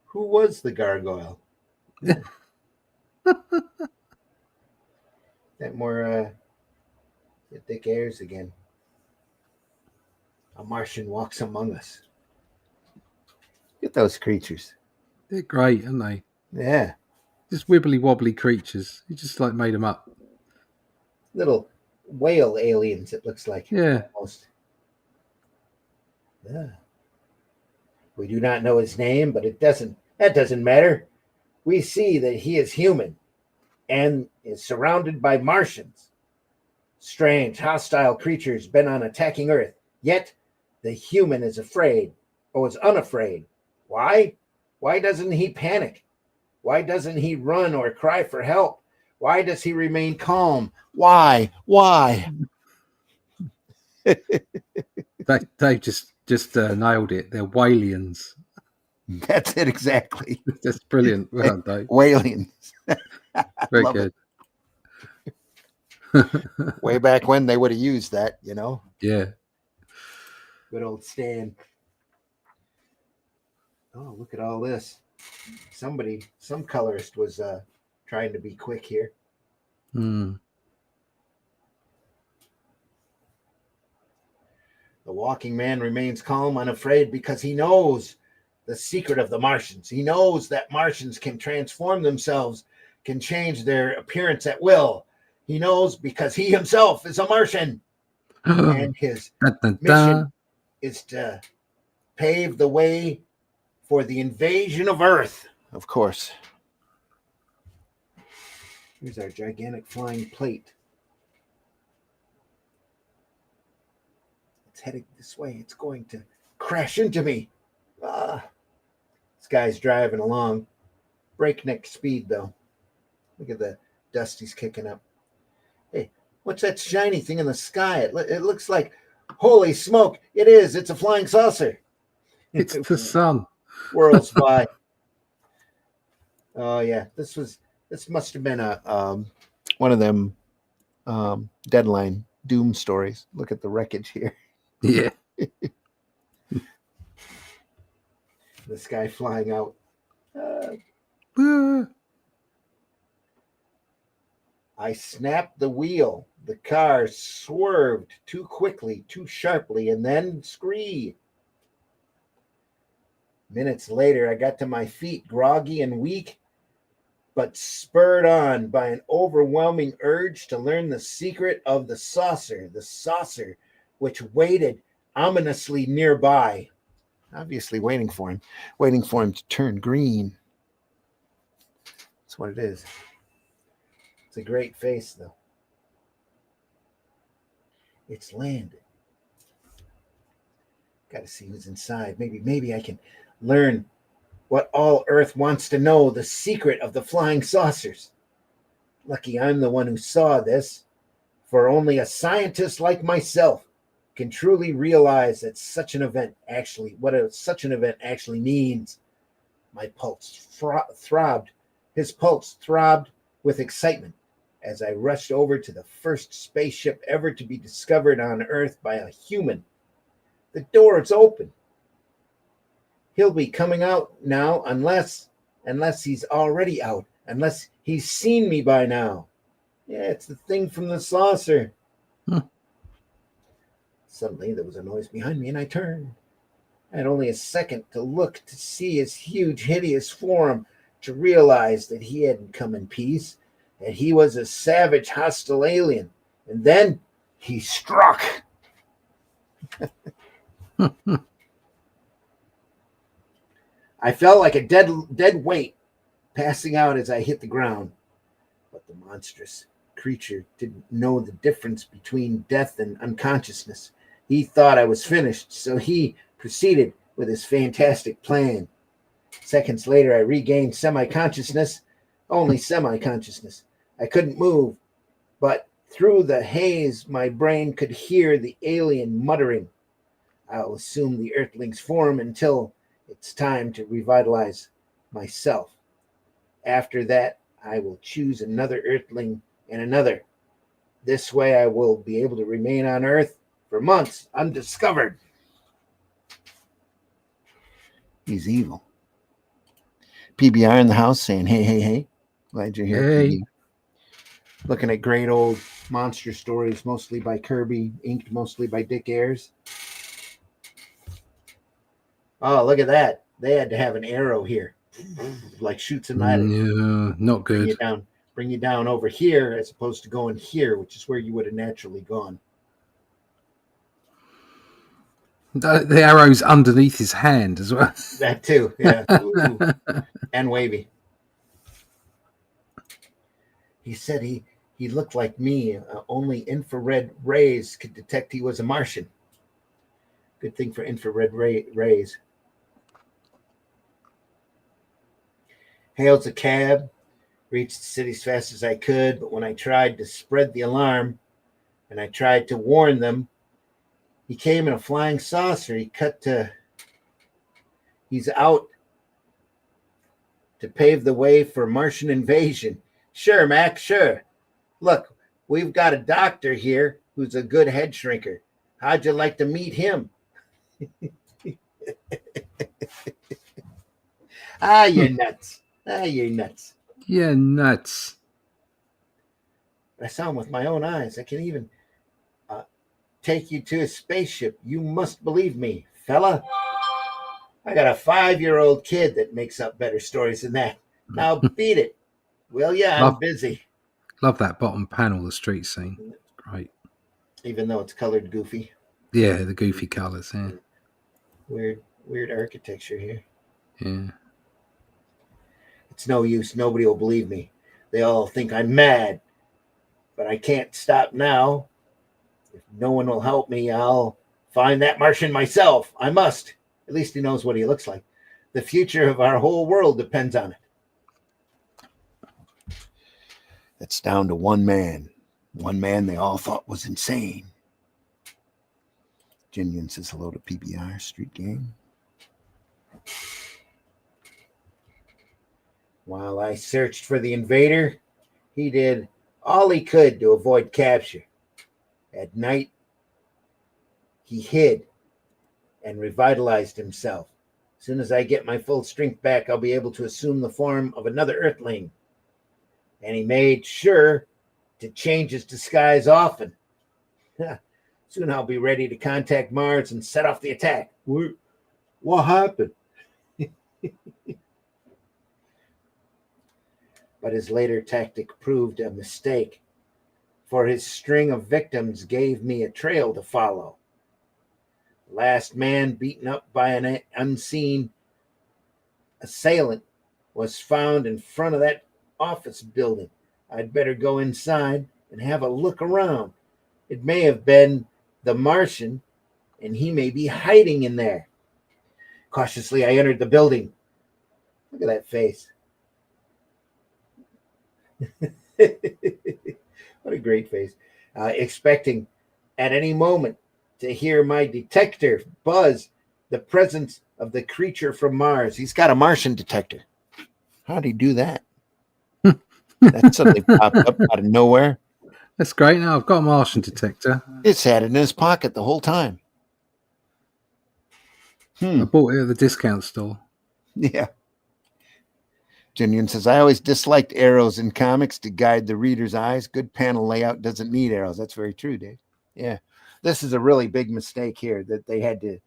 who was the gargoyle? That more thick airs again. A Martian walks among us. Look at those creatures. They're great, aren't they? Yeah. Just wibbly wobbly creatures. You just like made them up. Little whale aliens, it looks like. Yeah. Almost. Yeah. We do not know his name, but that doesn't matter. We see that he is human and is surrounded by Martians. Strange, hostile creatures bent on attacking Earth. Yet the human is afraid, or is unafraid. Why? Why doesn't he panic? Why doesn't he run or cry for help? Why does he remain calm? Why? They just nailed it. They're whalians. That's it exactly. That's brilliant, aren't they? Whalians. Very Love good. Way back when they would have used that, you know. Yeah. Good old Stan. Oh, look at all this. Some colorist was trying to be quick here. Hmm. The walking man remains calm, unafraid, because he knows the secret of the Martians. He knows that Martians can transform themselves can change their appearance at will. He knows because he himself is a Martian, and his Dun, dun, mission dun. is to pave the way for the invasion of Earth. Of course. Here's our gigantic flying plate. It's heading this way. It's going to crash into me. This guy's driving along. Breakneck speed, though. Look at the dust he's kicking up. Hey, what's that shiny thing in the sky? It looks like, holy smoke, it is. It's a flying saucer. It's the sun. Worlds by. Oh, yeah. This must have been a one of them Deadline Doom stories. Look at the wreckage here. Yeah. This guy flying out. I snapped the wheel. The car swerved too quickly, too sharply, and then screed. Minutes later, I got to my feet, groggy and weak, but spurred on by an overwhelming urge to learn the secret of the saucer which waited ominously nearby. Obviously waiting for him to turn green. That's what it is. It's a great face, though. It's landed. Got to see who's inside. Maybe I can learn what all Earth wants to know, the secret of the flying saucers. Lucky I'm the one who saw this, for only a scientist like myself can truly realize that such an event actually means. My pulse throbbed. His pulse throbbed with excitement as I rushed over to the first spaceship ever to be discovered on Earth by a human. The door is open. He'll be coming out now unless he's already out, unless he's seen me by now. Yeah, it's the thing from the saucer. Suddenly there was a noise behind me and I turned. I had only a second to look to see his huge, hideous form, to realize that he hadn't come in peace, that he was a savage, hostile alien. And then he struck. I felt like a dead weight passing out as I hit the ground. But the monstrous creature didn't know the difference between death and unconsciousness. He thought I was finished, so he proceeded with his fantastic plan. Seconds later, I regained semi-consciousness, only semi-consciousness. I couldn't move, but through the haze, my brain could hear the alien muttering. I'll assume the Earthling's form until it's time to revitalize myself. After that, I will choose another Earthling and another. This way, I will be able to remain on Earth for months, undiscovered. He's evil. PBR in the house saying, hey. Glad you're here, Hey. PB. Looking at great old monster stories, mostly by Kirby, inked mostly by Dick Ayers. Oh, look at that. They had to have an arrow here. Like shoots and ladders. No, not good. Bring you down over here as opposed to going here, which is where you would have naturally gone. The arrow's underneath his hand as well. That too, yeah. Ooh. And wavy. He said he looked like me. Only infrared rays could detect he was a Martian. Good thing for infrared rays. Hailed a cab. Reached the city as fast as I could, but when I tried to spread the alarm and I tried to warn them, he came in a flying saucer. He's out to pave the way for Martian invasion. Sure, Mac, sure. Look, we've got a doctor here who's a good head shrinker. How'd you like to meet him? You're nuts. You're nuts. Yeah, nuts. I saw him with my own eyes. I can even take you to a spaceship. You must believe me, fella. I got a 5-year-old kid that makes up better stories than that. Now beat it. Well, yeah, I'm Love, busy, love that bottom panel, the street scene. It's great. even though it's colored goofy. Yeah, the goofy colours. Yeah, Weird architecture here. yeah. It's no use. Nobody will believe me. They all think I'm mad, but I can't stop now. If no one will help me, I'll find that Martian myself. I must. At least he knows what he looks like. The future of our whole world depends on it. It's down to one man. One man they all thought was insane. Jinian says hello to PBR Street Gang. While I searched for the invader, he did all he could to avoid capture. At night, he hid and revitalized himself. As soon as I get my full strength back, I'll be able to assume the form of another Earthling. And he made sure to change his disguise often. Soon I'll be ready to contact Mars and set off the attack. What happened? But his later tactic proved a mistake, for his string of victims gave me a trail to follow. The last man beaten up by an unseen assailant was found in front of that office building. I'd better go inside and have a look around. It may have been the Martian, and he may be hiding in there. Cautiously, I entered the building. Look at that face. What a great face. Expecting at any moment to hear my detector buzz the presence of the creature from Mars. He's got a Martian detector. How'd he do that? That suddenly popped up out of nowhere. That's great. Now I've got a Martian detector. It's had it in his pocket the whole time. I bought it at the discount store. Yeah. Jinian says, I always disliked arrows in comics to guide the reader's eyes. Good panel layout doesn't need arrows. That's very true, Dave. Yeah. This is a really big mistake here that they had to,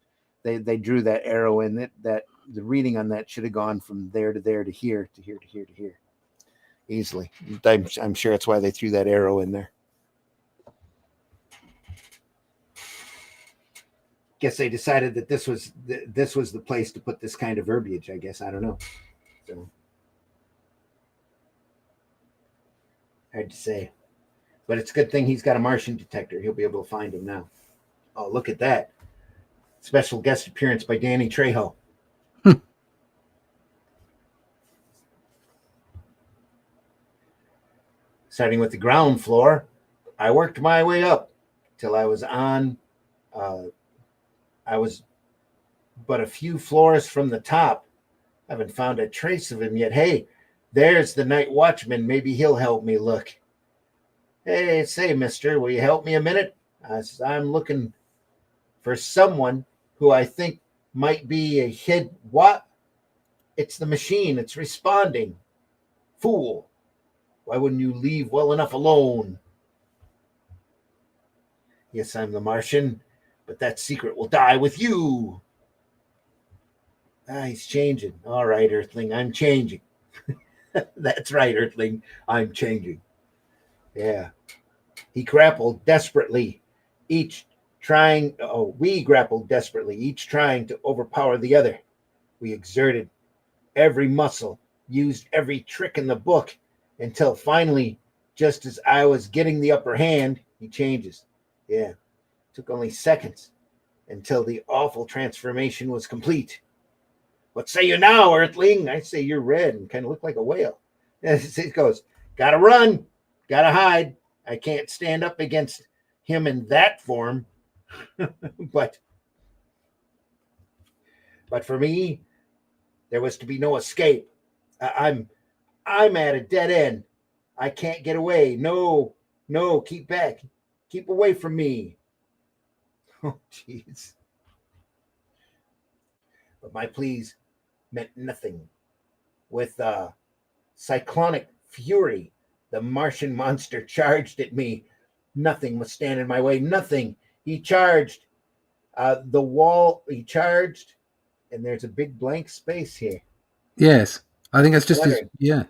they drew that arrow in that the reading on that should have gone from there to there to here to here to here to here easily. I'm sure that's why they threw that arrow in there. Guess they decided that this was the place to put this kind of verbiage. I guess I don't know. So hard to say, but it's a good thing he's got a Martian detector. He'll be able to find him now. Oh, look at that! Special guest appearance by Danny Trejo. Starting with the ground floor, I worked my way up till I was on. I was but a few floors from the top. I haven't found a trace of him yet. Hey, there's the night watchman. Maybe he'll help me look. Hey, say, mister, will you help me a minute? I'm looking for someone who I think might be a hid. What? It's the machine. It's responding. Fool. Why wouldn't you leave well enough alone? Yes, I'm the Martian, but that secret will die with you. He's changing. All right, Earthling, I'm changing. That's right, Earthling, I'm changing. Yeah. We grappled desperately, each trying to overpower the other. We exerted every muscle, used every trick in the book, until finally, just as I was getting the upper hand, he changes. Yeah. It took only seconds until the awful transformation was complete. What say you now, Earthling? I say you're red and kind of look like a whale. It goes, gotta run, gotta hide. I can't stand up against him in that form. but for me, there was to be no escape. I'm at a dead end. I can't get away. No, keep back. Keep away from me. Oh, jeez. But my pleas meant nothing. With cyclonic fury, the Martian monster charged at me. Nothing was standing in my way. Nothing. He charged. The wall, he charged, and there's a big blank space here. Yes. I think that's just his, yeah.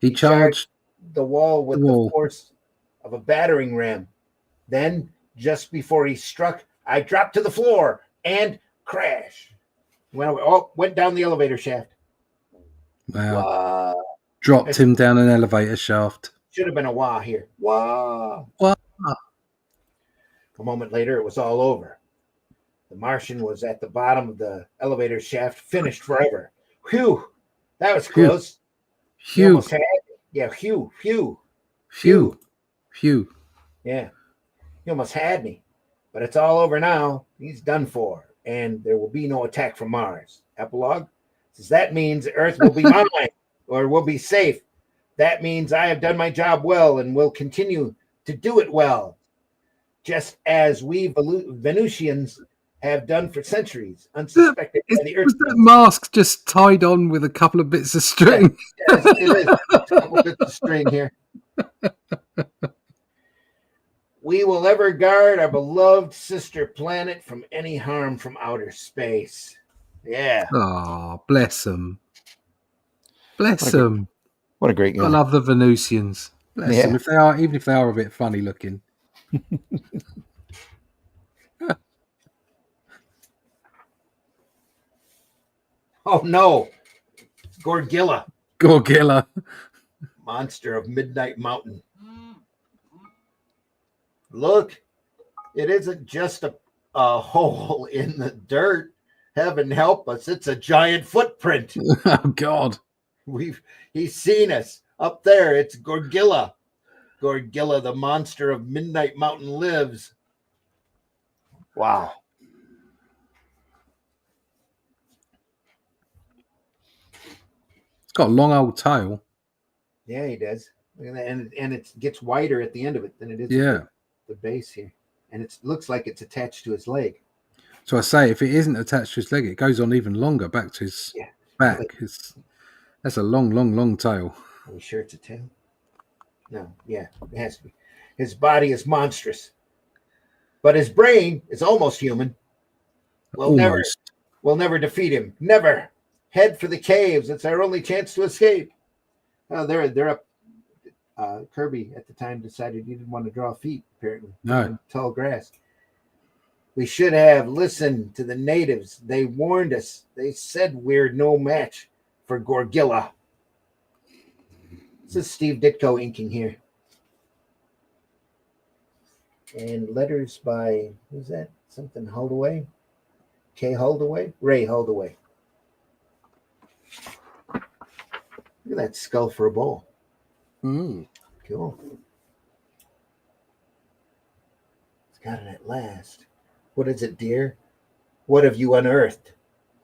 He charged the wall with the the wall. force of a battering ram. Then, just before he struck, I dropped to the floor and crash. Went down the elevator shaft. Wow. Wah. Dropped him down an elevator shaft. Should have been a wah here. Wah. Wah. A moment later, it was all over. The Martian was at the bottom of the elevator shaft, finished forever. Whew. That was Phew. close. You Phew. almost had me. Yeah, phew. Phew. Phew. Yeah. You almost had me. But it's all over now. He's done for. And there will be no attack from Mars. Epilogue says that means Earth will be mine or will be safe. That means I have done my job well and will continue to do it well, just as we Venusians have done for centuries, unsuspected by the Earth. Was that mask just tied on with a couple of bits of string? Yes, it is. A couple bits of string here. We will ever guard our beloved sister planet from any harm from outer space. Yeah. Oh, bless them. Bless them. What a great guy. I love the Venusians. Bless them. Even if they are a bit funny looking. Oh no. Gorgilla. Gorgilla. Monster of Midnight Mountain. Look, it isn't just a hole in the dirt. Heaven help us. It's a giant footprint. Oh, God. He's seen us. Up there, it's Gorgilla. Gorgilla, the monster of Midnight Mountain, lives. Wow. It's got a long old tail. Yeah, he does. And it gets wider at the end of it than it is Yeah. the base here. And it looks like it's attached to his leg. So I say, if it isn't attached to his leg, it goes on even longer back to his back. That's a long, long, long tail. Are we sure it's a tail? No, yeah, it has to be. His body is monstrous, but his brain is almost human. We'll never defeat him. Never. Head for the caves. It's our only chance to escape. Oh, they're up. Kirby at the time decided he didn't want to draw feet, apparently. No. Tall grass. We should have listened to the natives. They warned us. They said we're no match for Gorgilla. This is Steve Ditko inking here. And letters by, who's that? Something Holdaway? Kay Holdaway? Ray Holdaway. Look at that skull for a bowl. Cool. It's got it at last. What is it, dear? What have you unearthed?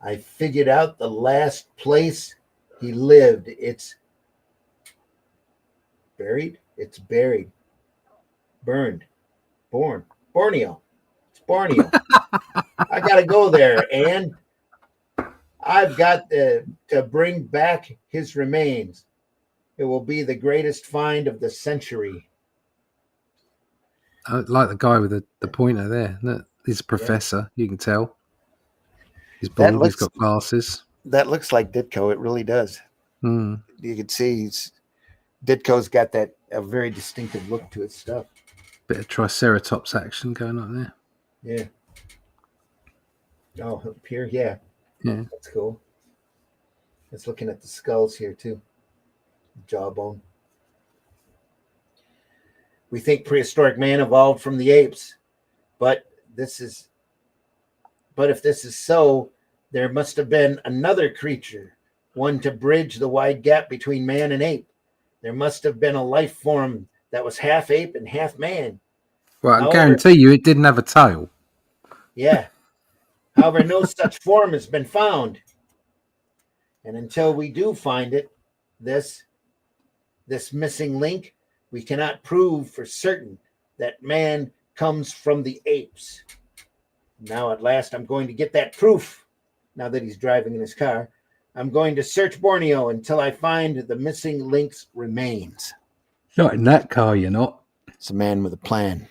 I figured out the last place he lived. It's buried? It's buried. Burned. Born. Borneo. It's Borneo. I got to go there, and I've got to bring back his remains. It will be the greatest find of the century. I like the guy with the pointer there. Look, he's a professor. You can tell. He's bald. He's got glasses. That looks like Ditko. It really does. You can see Ditko's got a very distinctive look to his stuff. Bit of Triceratops action going on there. Yeah. Oh, up here, yeah. That's cool. It's looking at the skulls here too. Jawbone. We think prehistoric man evolved from the apes, but if this is so, there must have been another creature, one to bridge the wide gap between man and ape. There must have been a life form that was half ape and half man. Well, I guarantee you it didn't have a tail. Yeah. However, no such form has been found. And until we do find it, this missing link, we cannot prove for certain that man comes from the apes. Now, at last, I'm going to get that proof. Now that he's driving in his car, I'm going to search Borneo until I find the missing link's remains. Not in that car, you're not. It's a man with a plan.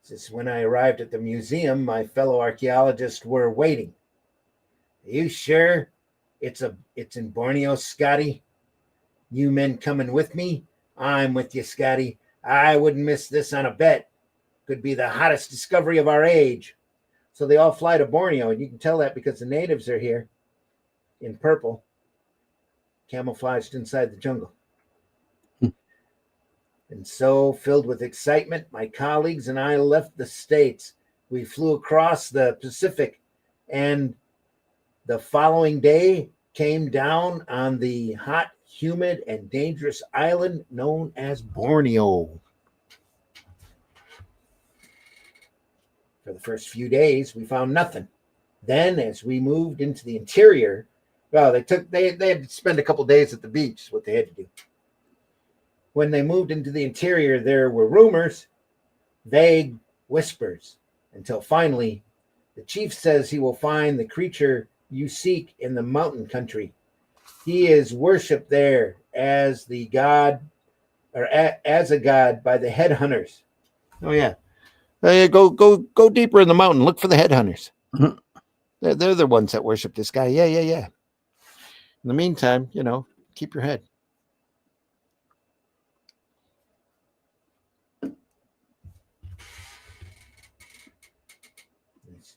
Since when I arrived at the museum, my fellow archaeologists were waiting. you sure it's in Borneo, Scotty? You men coming with me? I'm with you, Scotty. I wouldn't miss this on a bet. Could be the hottest discovery of our age. So they all fly to Borneo, and you can tell that because the natives are here in purple, camouflaged inside the jungle. And so, filled with excitement, my colleagues and I left the States. We flew across the Pacific, and the following day came down on the hot, humid, and dangerous island known as Borneo. For the first few days, we found nothing. Then, as we moved into the interior, well, they had to spend a couple days at the beach, is what they had to do. When they moved into the interior, there were rumors, vague whispers, until finally the chief says he will find the creature you seek in the mountain country. He is worshipped there as the god, or as a god by the headhunters. Oh yeah, go deeper in the mountain. Look for the headhunters. Mhm. They're the ones that worship this guy. Yeah. In the meantime, keep your head. He's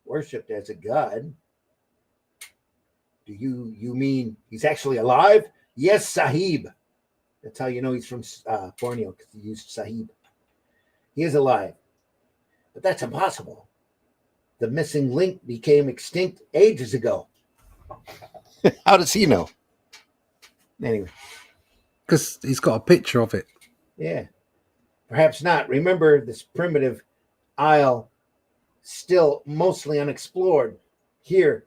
worshipped as a god. Do you mean he's actually alive? Yes, Sahib. That's how you know he's from Borneo, because he used Sahib. He is alive. But that's impossible. The missing link became extinct ages ago. How does he know? Anyway. Because he's got a picture of it. Yeah. Perhaps not. Remember, this primitive isle still mostly unexplored. Here,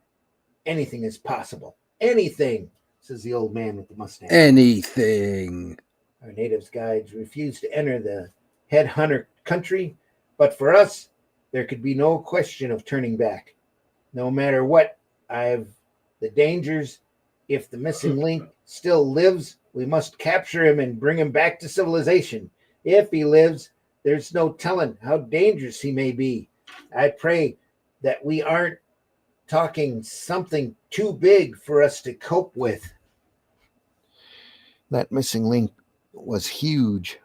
anything is possible. Anything, says the old man with the mustache. Anything. Our natives' guides refused to enter the headhunter country, but for us, there could be no question of turning back. No matter what, the dangers. If the missing link still lives, we must capture him and bring him back to civilization. If he lives, there's no telling how dangerous he may be. I pray that we aren't talking something too big for us to cope with. That missing link was huge.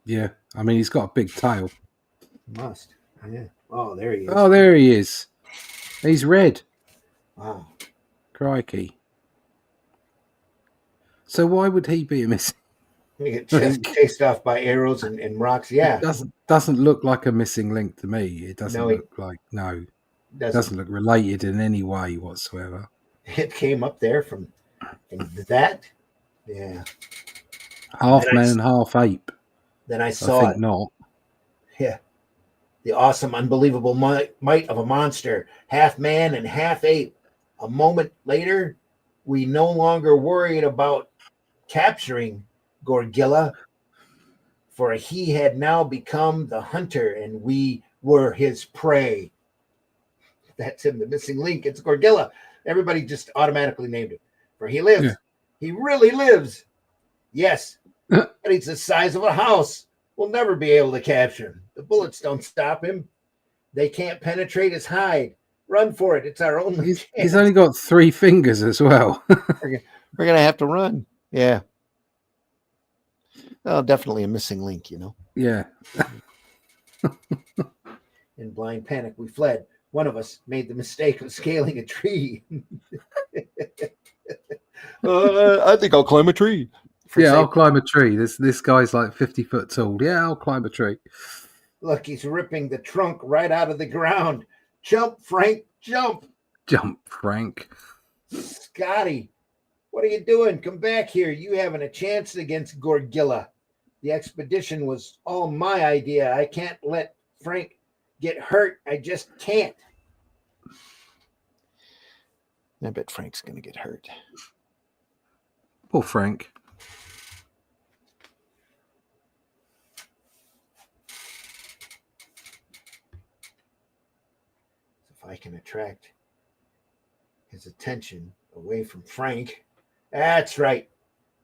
Yeah, I mean, he's got a big tail. Must. Yeah. Oh, there he is. Oh, there he is. He's red. Wow. Crikey. So why would he be a missing? You get chased off by arrows and rocks. Yeah. It doesn't look like a missing link to me. It doesn't look like, no. Doesn't look related in any way whatsoever. It came up there from that. Yeah. Half man and half ape. Then I saw think not. Yeah. The awesome, unbelievable might of a monster, half man and half ape. A moment later, we no longer worried about capturing Gorgilla, for he had now become the hunter and we were his prey. That's him, the missing link. It's Gorgilla. Everybody just automatically named it. For he lives. Yeah. He really lives. Yes. But he's the size of a house. We'll never be able to capture him. The bullets don't stop him. They can't penetrate his hide. Run for it. It's our only chance. He's only got 3 fingers as well. We're going to have to run. Yeah. Well, definitely a missing link, Yeah. In blind panic, we fled. One of us made the mistake of scaling a tree. I think I'll climb a tree. I'll climb a tree. This guy's like 50 foot tall. Yeah, I'll climb a tree. Look, he's ripping the trunk right out of the ground. Jump, Frank, jump. Jump, Frank. Scotty, what are you doing? Come back here. You haven't a chance against Gorgilla. The expedition was all my idea. I can't let Frank get hurt. I just can't. I bet Frank's going to get hurt. Poor Frank. If I can attract his attention away from Frank. That's right.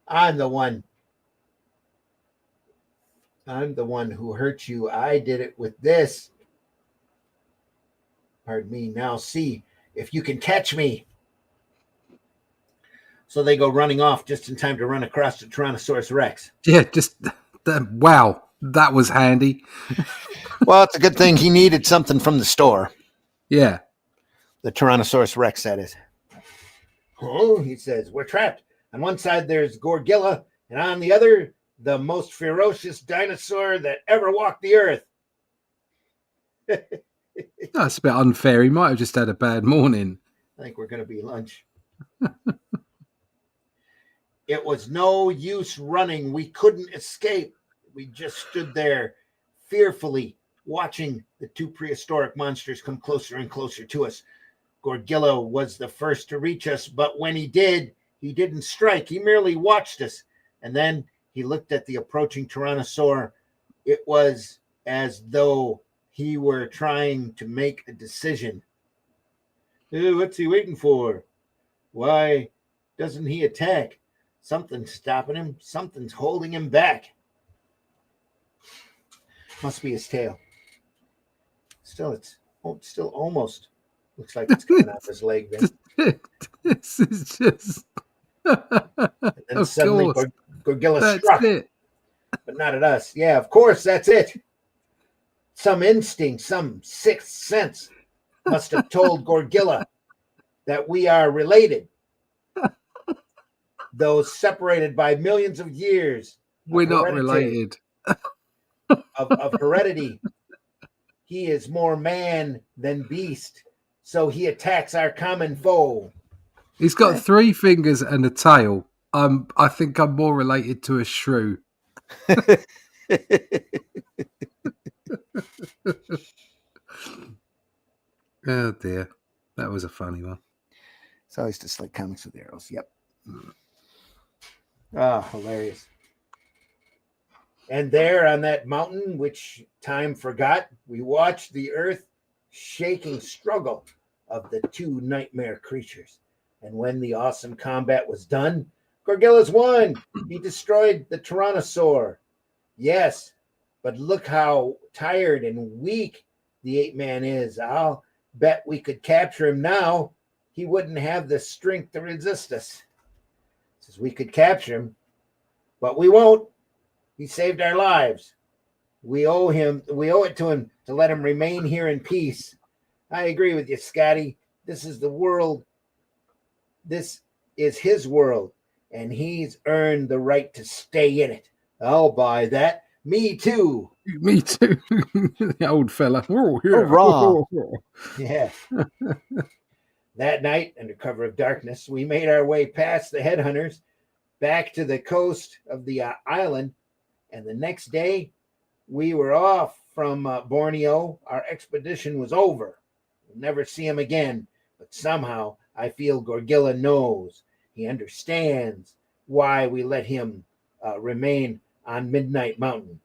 I'm the one who hurt you. I did it with this. Pardon me. Now see, if you can catch me. So they go running off just in time to run across the Tyrannosaurus Rex. Yeah, just wow, that was handy. Well, it's a good thing he needed something from the store. Yeah. The Tyrannosaurus Rex, that is. Oh, he says, we're trapped. On one side, there's Gorgilla, and on the other, the most ferocious dinosaur that ever walked the earth. That's a bit unfair. He might have just had a bad morning. I think we're going to be lunch. It was no use running. We couldn't escape. We just stood there fearfully watching the two prehistoric monsters come closer and closer to us. Gorgilla was the first to reach us, but when he did, he didn't strike. He merely watched us. And then he looked at the approaching Tyrannosaur. It was as though he were trying to make a decision. What's he waiting for? Why doesn't he attack? Something's stopping him. Something's holding him back. Must be his tail. It's still almost looks like it's coming off his leg then. This is just. And then suddenly Gorgilla struck. It. But not at us. Yeah, of course, that's it. Some instinct, some sixth sense must have told Gorgilla that we are related. Though separated by millions of years. We're not related. of heredity. He is more man than beast. So he attacks our common foe. He's got 3 fingers and a tail. I think I'm more related to a shrew. Oh dear. That was a funny one. It's always just like comics with arrows. Yep. Ah, hilarious. And there on that mountain, which time forgot, we watched the earth shaking struggle of the two nightmare creatures. And when the awesome combat was done, Gorgilla's won. He destroyed the Tyrannosaur. Yes, but look how tired and weak the ape-man is. I'll bet we could capture him now. He wouldn't have the strength to resist us. Says we could capture him, but we won't. He saved our lives. We owe it to him to let him remain here in peace. I agree with you, Scotty. This is the world. This is his world, and he's earned the right to stay in it. I'll buy that. Me too. Me too. The old fella. Oh, yeah. Hurrah. Yeah. That night, under cover of darkness, we made our way past the headhunters back to the coast of the island. And the next day, we were off from Borneo. Our expedition was over. We'll never see him again. But somehow, I feel Gorgilla knows. He understands why we let him remain on Midnight Mountain.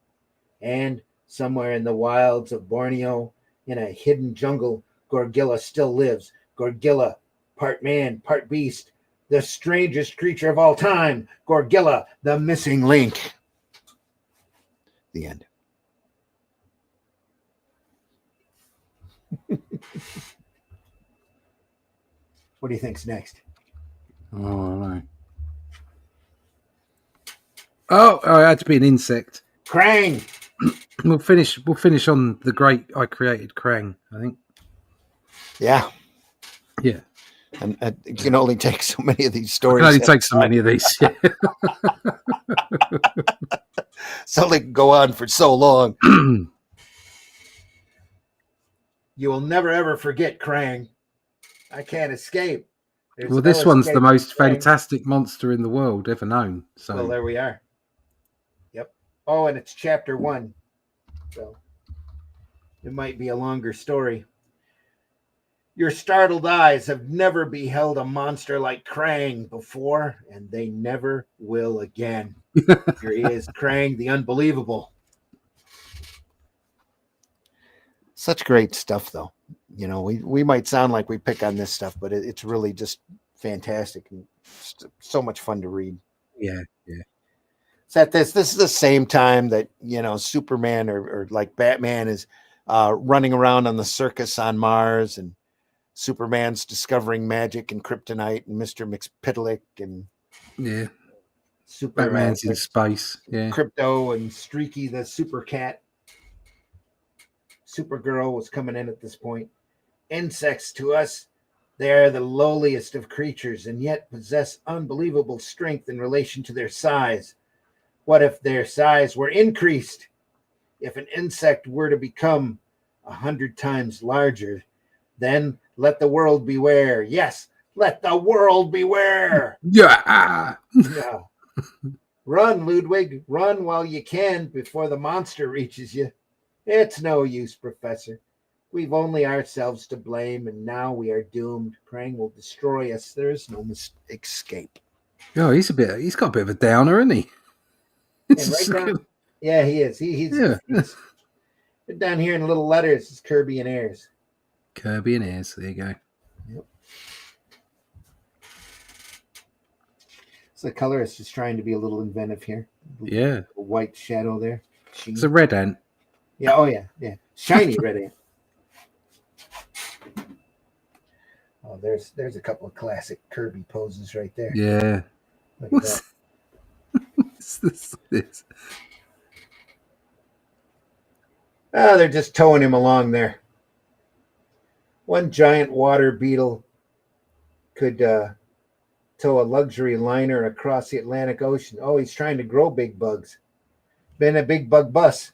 And somewhere in the wilds of Borneo, in a hidden jungle, Gorgilla still lives. Gorgilla, part man, part beast, the strangest creature of all time. Gorgilla, the missing link. The end. What do you think's next? Oh, no. Oh, it had to be an insect. Krang. We'll finish on the great I created Krang, I think. Yeah. Yeah. And you can only take so many of these stories. I can only take so many of these. Yeah. So they can go on for so long. You will never, ever forget Krang. I can't escape. Well, this one's the most fantastic monster in the world ever known. So well, there we are. Yep. Oh, and it's chapter 1. So it might be a longer story. Your startled eyes have never beheld a monster like Krang before, and they never will again. Here he is, Krang, the unbelievable. Such great stuff, though. You know, we might sound like we pick on this stuff, but it's really just fantastic and so much fun to read. yeah. It's at this is the same time that, you know, Superman or like Batman is running around on the circus on Mars, and Superman's discovering magic and kryptonite, and Mr. McPitlick and Yeah. Super Batman's in space. Yeah. Crypto and Streaky the Super Cat. Supergirl was coming in at this point. Insects to us, they are the lowliest of creatures and yet possess unbelievable strength in relation to their size. What if their size were increased? If an insect were to become 100 times larger, then let the world beware. Yes, let the world beware. Yeah. Yeah. Run, Ludwig. Run while you can before the monster reaches you. It's no use, Professor. We've only ourselves to blame, and now we are doomed. Krang will destroy us. There is no escape. Oh, he's got a bit of a downer, isn't he? And right down, yeah, he is. He's Yeah. down here in little letters is Kirby and Ayers. Kirby and Ayers. There you go. Yep. So the colorist is trying to be a little inventive here. Yeah. A white shadow there. It's a red ant. Yeah, oh yeah. Shiny red ant. Oh, there's a couple of classic Kirby poses right there. Yeah. Look at What's this? that. They're just towing him along there. One giant water beetle could tow a luxury liner across the Atlantic Ocean. Oh, he's trying to grow big bugs. Been a big bug bus.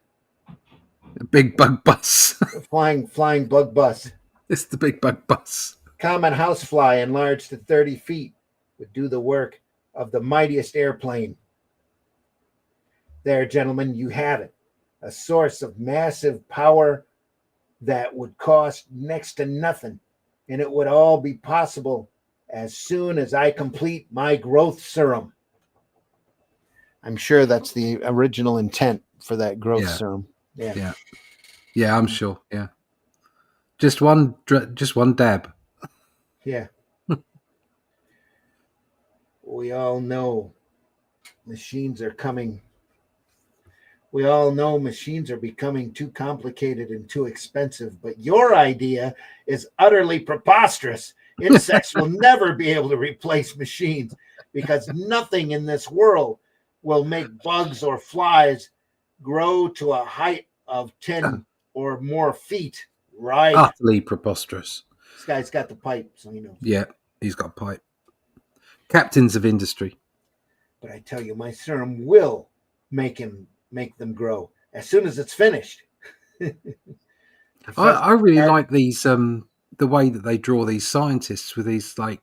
A big bug bus. Flying bug bus. It's the big bug bus. Common housefly enlarged to 30 feet would do the work of the mightiest airplane. There, gentlemen, you have it. A source of massive power that would cost next to nothing. And it would all be possible as soon as I complete my growth serum. I'm sure that's the original intent for that growth serum. Yeah. Yeah, I'm sure. Yeah. Just one dab. Yeah. We all know machines are coming. We all know machines are becoming too complicated and too expensive, but your idea is utterly preposterous. Insects will never be able to replace machines because nothing in this world will make bugs or flies grow to a height of 10 or more feet. Right. Utterly preposterous. This guy's got the pipe, so you know. Yeah, he's got a pipe. Captains of industry. But I tell you, my serum will make them grow as soon as it's finished. I really like these the way that they draw these scientists with these like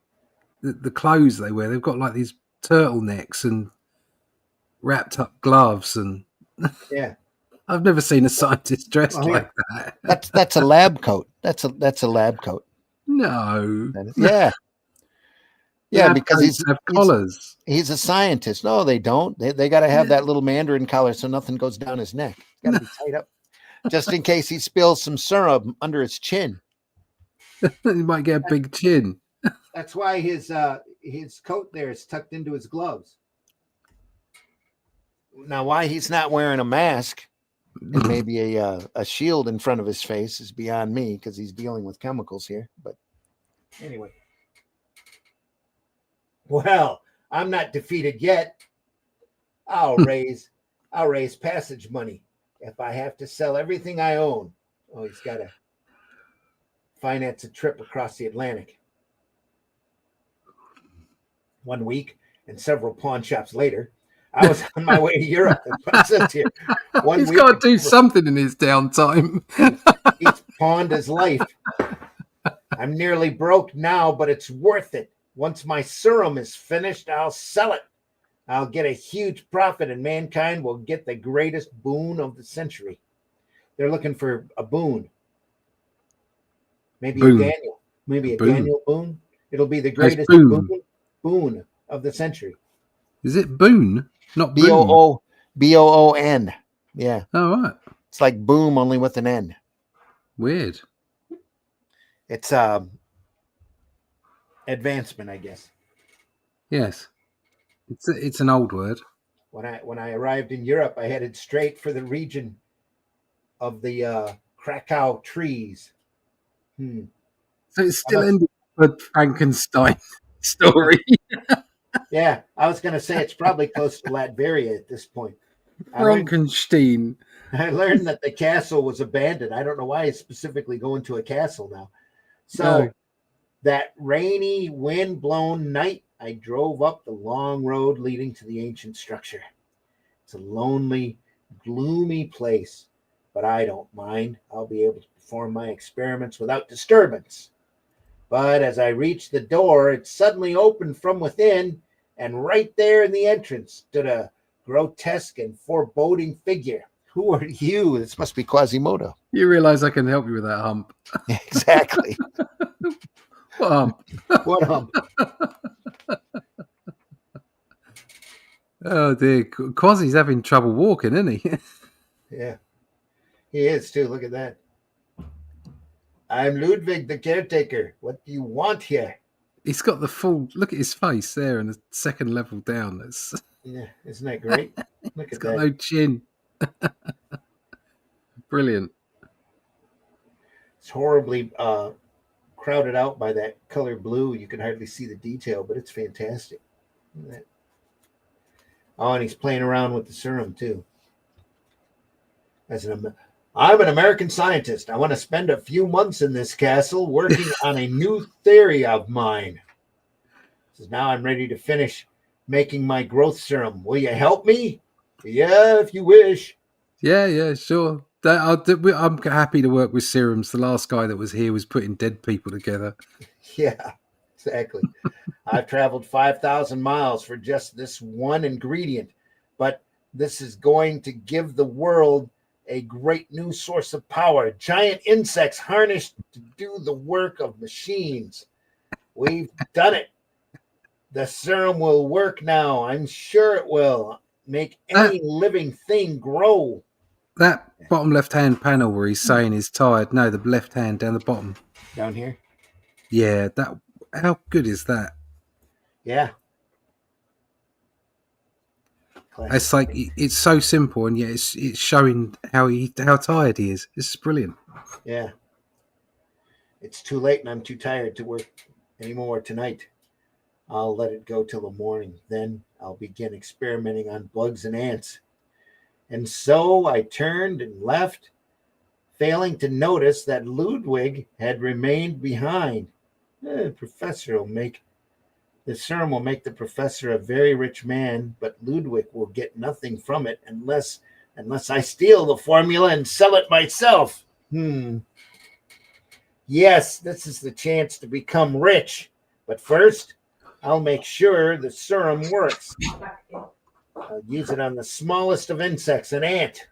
the clothes they wear. They've got like these turtlenecks and wrapped up gloves and yeah. I've never seen a scientist dressed like that. That's a lab coat. That's a lab coat. No. Yeah. Yeah, because he's have collars. He's a scientist. No, they don't. They got to have that little Mandarin collar so nothing goes down his neck. It's got to be tight up, just in case he spills some syrup under his chin. He might get a big chin. That's why his coat there is tucked into his gloves. Now, why he's not wearing a mask and maybe a shield in front of his face is beyond me because he's dealing with chemicals here. But anyway. Well, I'm not defeated yet. I'll raise passage money if I have to sell everything I own. Oh, he's got to finance a trip across the Atlantic. 1 week and several pawn shops later, I was on my way to Europe. That's what it says here. He's got to do something in his downtime. He's pawned his life. I'm nearly broke now, but it's worth it. Once my serum is finished, I'll sell it. I'll get a huge profit, and mankind will get the greatest boon of the century. They're looking for a boon. Maybe boon. a Daniel. Maybe a boon. Daniel boon. It'll be the greatest boon of the century. Is it boon? Not boon. Boon. Yeah. Oh, right. It's like boom, only with an N. Weird. It's advancement, I guess. Yes. It's an old word. When I arrived in Europe, I headed straight for the region of the Krakow trees. So it still ended with Frankenstein story. Yeah, I was going to say it's probably close to Latveria at this point. Frankenstein. I learned that the castle was abandoned. I don't know why he's specifically going to a castle now. So No. that rainy, wind-blown night, I drove up the long road leading to the ancient structure. It's a lonely, gloomy place, but I don't mind. I'll be able to perform my experiments without disturbance. But as I reached the door, it suddenly opened from within, and right there in the entrance stood a grotesque and foreboding figure. Who are you? This must be Quasimodo. You realise I can help you with that hump. Exactly. What hump? What Oh dear. Quasi's having trouble walking, isn't he? Yeah, he is too. Look at that. I'm Ludwig, the caretaker. What do you want here? He's got the full look at his face there and the second level down. That's Yeah, isn't that great? Look he's at got that. no chin. Brilliant. It's horribly crowded out by that color blue. You can hardly see the detail, but it's fantastic. Look at that. Oh, and he's playing around with the serum too. I'm an American scientist. I want to spend a few months in this castle working on a new theory of mine. So now I'm ready to finish making my growth serum. Will you help me? Yeah, if you wish. Yeah, sure. I'm happy to work with serums. The last guy that was here was putting dead people together. Yeah, exactly. I've traveled 5,000 miles for just this one ingredient, but this is going to give the world a great new source of power. Giant insects harnessed to do the work of machines. We've done it. The serum will work now. I'm sure it will. Make any living thing grow. That bottom left-hand panel where he's saying he's tired. No, the left hand down the bottom. Down here? Yeah, that. How good is that? Yeah. Classic. It's like it's so simple, and yet it's showing how tired he is. This is brilliant. Yeah. It's too late, and I'm too tired to work anymore tonight. I'll let it go till the morning. Then I'll begin experimenting on bugs and ants. And so I turned and left, failing to notice that Ludwig had remained behind. The serum will make the professor a very rich man, but Ludwig will get nothing from it unless I steal the formula and sell it myself. Yes, this is the chance to become rich. But first, I'll make sure the serum works. I'll use it on the smallest of insects, an ant.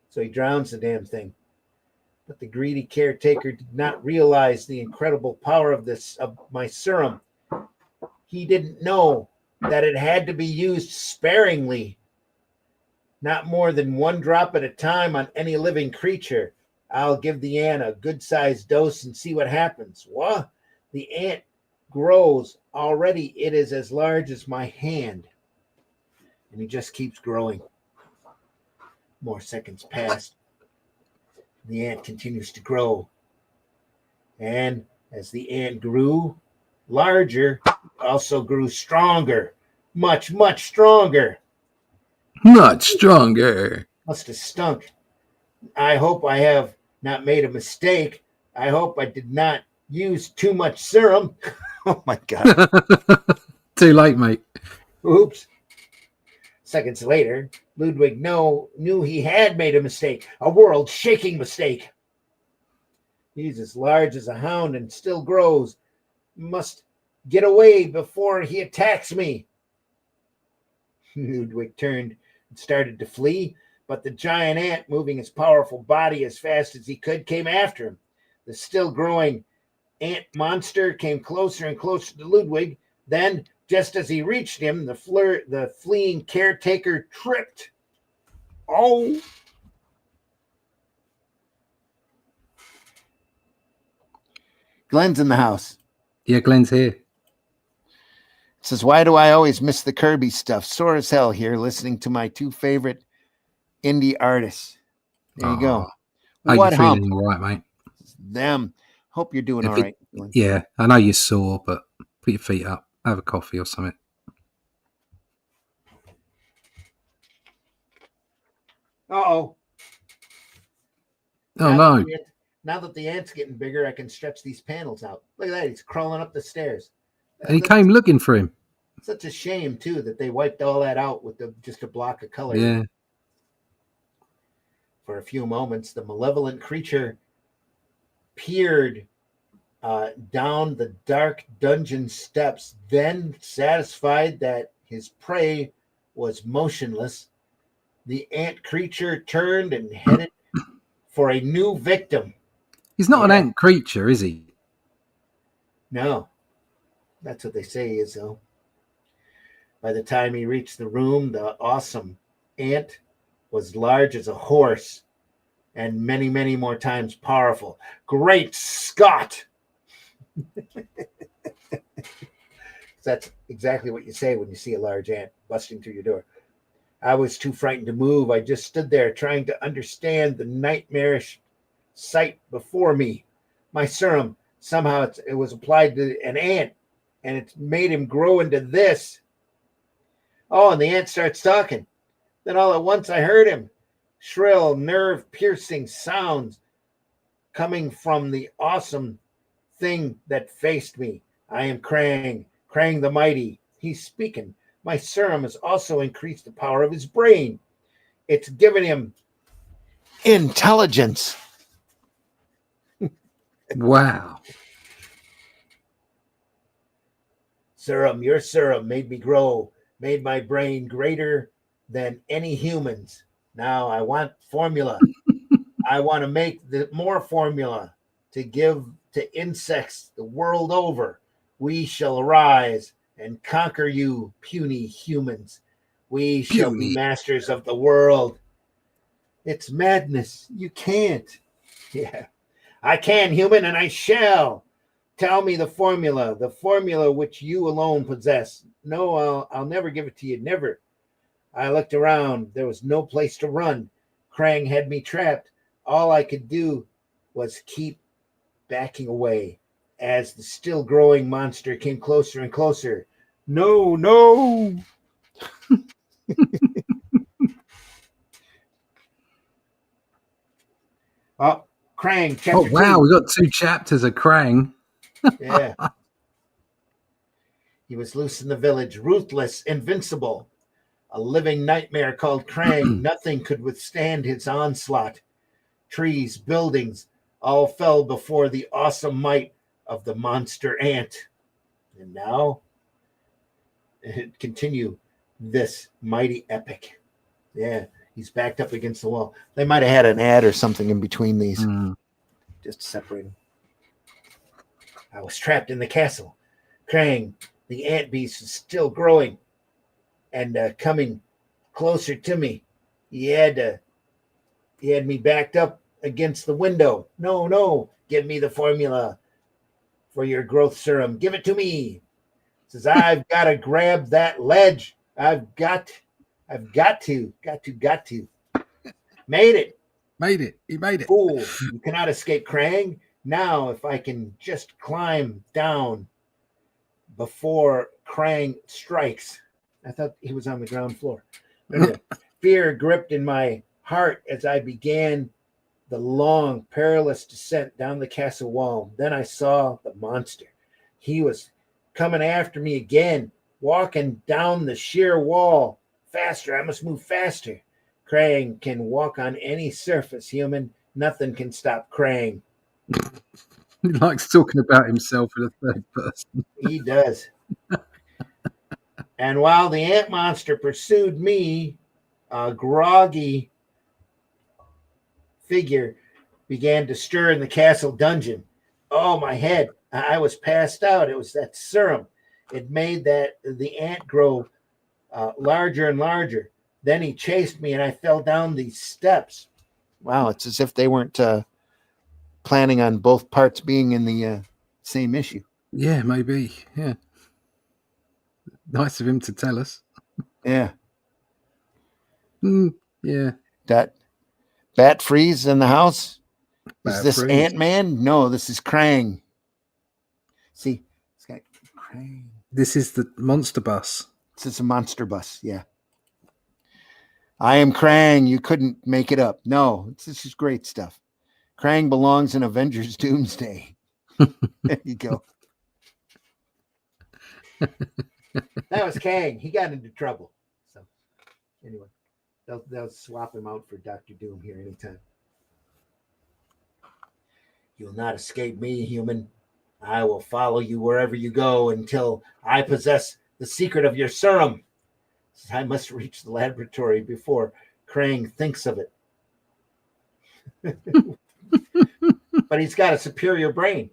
So he drowns the damn thing. But the greedy caretaker did not realize the incredible power of my serum. He didn't know that it had to be used sparingly, not more than one drop at a time on any living creature. I'll give the ant a good-sized dose and see what happens. What? The ant grows. Already it is as large as my hand. And he just keeps growing. More seconds pass. The ant continues to grow. And as the ant grew larger, it also grew stronger. Much, much stronger. Much stronger. Must have stunk. I hope I have not made a mistake. I hope I did not use too much serum. Oh my God. Too late, mate. Oops. Seconds later, Ludwig knew he had made a mistake, a world-shaking mistake. He's as large as a hound and still grows. Must get away before he attacks me. Ludwig turned and started to flee, but the giant ant, moving his powerful body as fast as he could, came after him. The still growing ant monster came closer and closer to Ludwig. Then, just as he reached him, the fleeing caretaker tripped. Oh! Glenn's in the house. Yeah, Glenn's here. Says, why do I always miss the Kirby stuff? Sore as hell here, listening to my two favorite indie artists. There you go. Are What you hump? feeling all right, mate? Them. Hope you're doing If all it- right. Dylan. Yeah, I know you're sore, but put your feet up, have a coffee or something. Uh-oh. Oh no! Now that the ant's getting bigger, I can stretch these panels out. Look at that. He's crawling up the stairs. And he That's came looking for him. such a shame, too, that they wiped all that out with just a block of color. Yeah. For a few moments, the malevolent creature peered down the dark dungeon steps. Then, satisfied that his prey was motionless, the ant creature turned and headed for a new victim. He's not an Yeah. ant creature, is he? No, that's what they say he is, though. By the time he reached the room, the awesome ant was large as a horse and many, many more times powerful. Great Scott! That's exactly what you say when you see a large ant busting through your door. I was too frightened to move. I just stood there trying to understand the nightmarish sight before me. My serum, somehow it was applied to an ant, and it made him grow into this. Oh, and the ant starts talking. Then all at once I heard him. Shrill, nerve-piercing sounds coming from the awesome thing that faced me. I am Krang, Krang the Mighty. He's speaking. My serum has also increased the power of his brain. It's given him intelligence. Wow. Serum, your serum made me grow, made my brain greater than any human's. Now I want formula. I want to make more formula to give to insects the world over. We shall arise and conquer you, puny humans. We shall be Puny. masters of the world. It's madness. You can't. Yeah. I can, human, and I shall. Tell me the formula which you alone possess. No, I'll never give it to you, never. I looked around. There was no place to run. Krang had me trapped. All I could do was keep backing away as the still growing monster came closer and closer. No, no. Oh, Krang, chapter Oh wow, 2. we got 2 chapters of Krang. Yeah. He was loose in the village, ruthless, invincible. A living nightmare called Krang. Nothing could withstand his onslaught. Trees, buildings, all fell before the awesome might of the monster ant. And now, continue this mighty epic. Yeah, he's backed up against the wall. They might have had an ad or something in between these, just separating. I was trapped in the castle. Krang, the ant beast, is still growing and coming closer to me. He had me backed up against the window. No, no, give me the formula for your growth serum. Give it to me. Says I've got to grab that ledge. I've got to. Made it. Made it. He made it. Fool, you cannot escape Krang. Now, if I can just climb down before Krang strikes. I thought he was on the ground floor. Anyway, fear gripped in my heart as I began the long, perilous descent down the castle wall. Then I saw the monster. He was coming after me again, walking down the sheer wall. Faster, I must move faster. Krang can walk on any surface, human. Nothing can stop Krang. He likes talking about himself in the third person. He does. And while the ant monster pursued me, a groggy figure began to stir in the castle dungeon. Oh, my head. I was passed out. It was that serum. It made the ant grow larger and larger. Then he chased me and I fell down these steps. Wow, it's as if they weren't planning on both parts being in the same issue. Yeah, maybe. Yeah. Nice of him to tell us. Yeah. Yeah. That Bat Freeze in the house. Is this Ant-Man? No, this is Krang. See, it's got Krang. This is the Monsterbus. This is a Monsterbus, yeah. I am Krang. You couldn't make it up. No, this is great stuff. Krang belongs in Avengers Doomsday. There you go. That was Kang. He got into trouble. So, anyway, they'll swap him out for Dr. Doom here anytime. You'll not escape me, human. I will follow you wherever you go until I possess the secret of your serum. I must reach the laboratory before Krang thinks of it. But he's got a superior brain.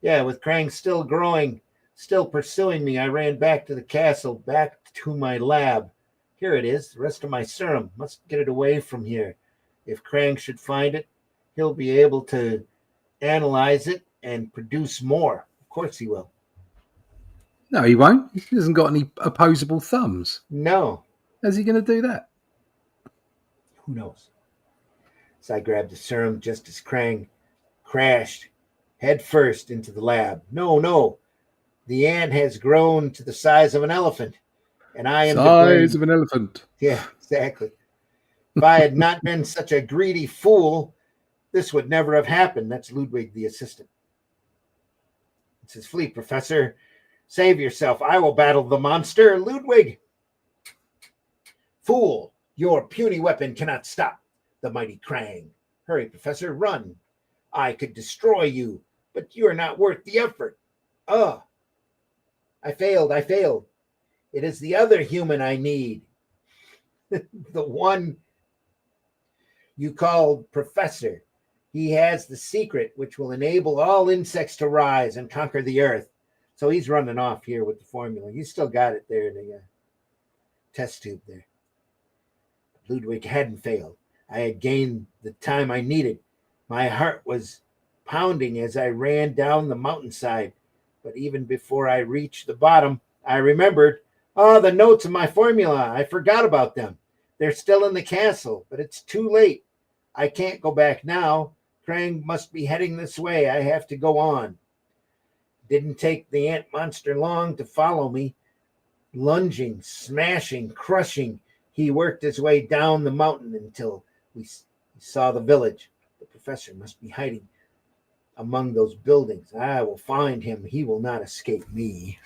Yeah, with Krang still growing, still pursuing me, I ran back to the castle, back to my lab. Here it is, the rest of my serum. Must get it away from here. If Krang should find it, he'll be able to analyze it and produce more. Of course he will. No, he won't. He hasn't got any opposable thumbs. No. How's he going to do that? Who knows? So I grabbed the serum just as Krang crashed head first into the lab. No. The ant has grown to the size of an elephant. And I am size of an elephant. Yeah, exactly. If I had not been such a greedy fool, this would never have happened. That's Ludwig, the assistant. It says, flee, Professor. Save yourself. I will battle the monster, Ludwig. Fool, your puny weapon cannot stop the mighty Krang. Hurry, Professor, run. I could destroy you, but you are not worth the effort. I failed. It is the other human I need. The one you called Professor. He has the secret which will enable all insects to rise and conquer the earth. So he's running off here with the formula. He's still got it there in the test tube there. Ludwig hadn't failed. I had gained the time I needed. My heart was pounding as I ran down the mountainside. But even before I reached the bottom, I remembered, the notes of my formula. I forgot about them. They're still in the castle, but it's too late. I can't go back now. Krang must be heading this way. I have to go on. Didn't take the ant monster long to follow me. Lunging, smashing, crushing, he worked his way down the mountain until we saw the village. The professor must be hiding among those buildings. I will find him. He will not escape me.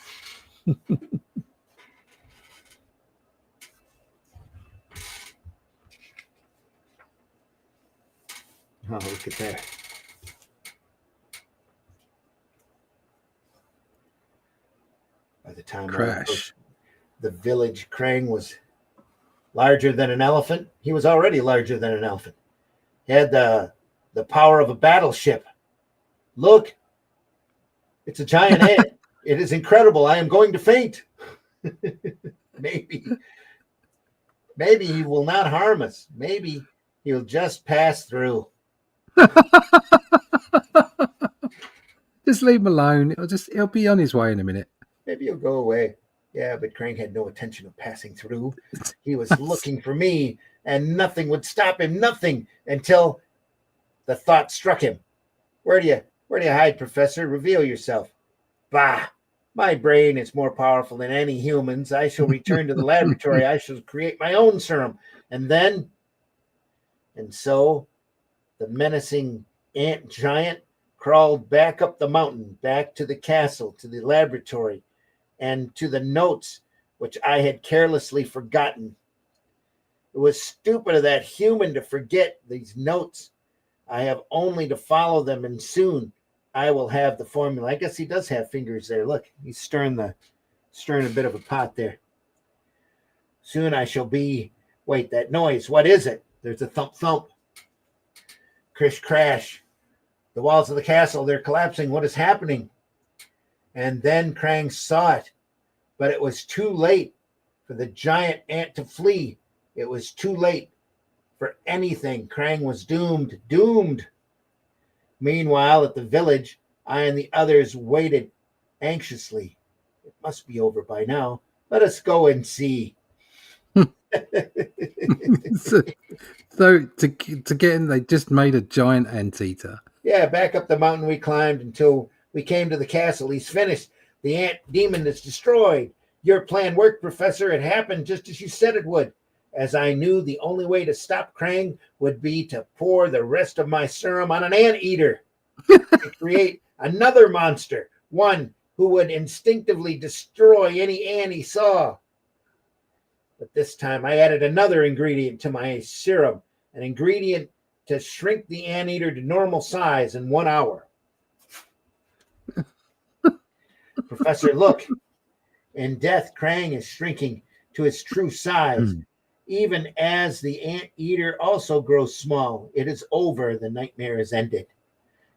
Oh, look at that. By the time Crash. The village, Krang was larger than an elephant. He was already larger than an elephant. He had the power of a battleship. Look, it's a giant ant. It is incredible. I am going to faint. Maybe he will not harm us. Maybe he'll just pass through. Just leave him alone. He'll be on his way in a minute. Maybe he'll go away. Yeah, but Krang had no intention of passing through. He was looking for me, and nothing would stop him. Nothing, until the thought struck him. Where do you hide, Professor? Reveal yourself. Bah! My brain is more powerful than any human's. I shall return to the laboratory. I shall create my own serum. And so the menacing ant giant crawled back up the mountain, back to the castle, to the laboratory, and to the notes which I had carelessly forgotten. It was stupid of that human to forget these notes. I have only to follow them, and soon I will have the formula. I guess he does have fingers there. Look, he's stirring a bit of a pot there. Soon I shall be... Wait, that noise, what is it? There's a thump, thump. Crish, crash. The walls of the castle, they're collapsing. What is happening? And then Krang saw it, but it was too late for the giant ant to flee. It was too late for anything. Krang was doomed. Meanwhile, at the village, I and the others waited anxiously. It must be over by now. Let us go and see. So to get in, they just made a giant anteater. Yeah, back up the mountain we climbed until we came to the castle. He's finished. The ant demon is destroyed. Your plan worked, Professor. It happened just as you said it would. As I knew the only way to stop Krang would be to pour the rest of my serum on an anteater to create another monster, one who would instinctively destroy any ant he saw. But this time I added another ingredient to my serum, an ingredient to shrink the anteater to normal size in 1 hour. Professor, look. In death, Krang is shrinking to its true size. Even as the anteater also grows small, it is over. The nightmare is ended.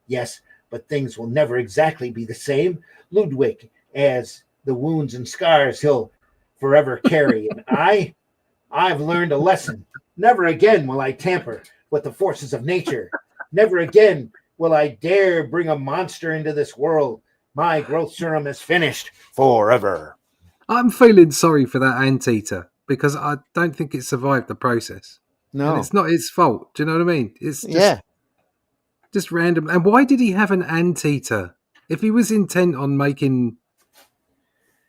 Yes, but things will never exactly be the same. Ludwig, as the wounds and scars he'll forever carry. And I've learned a lesson. Never again will I tamper with the forces of nature. Never again will I dare bring a monster into this world. My growth serum is finished forever. I'm feeling sorry for that anteater because I don't think it survived the process. No. And it's not its fault. Do you know what I mean? It's Yeah. just random. And why did he have an anteater? If he was intent on making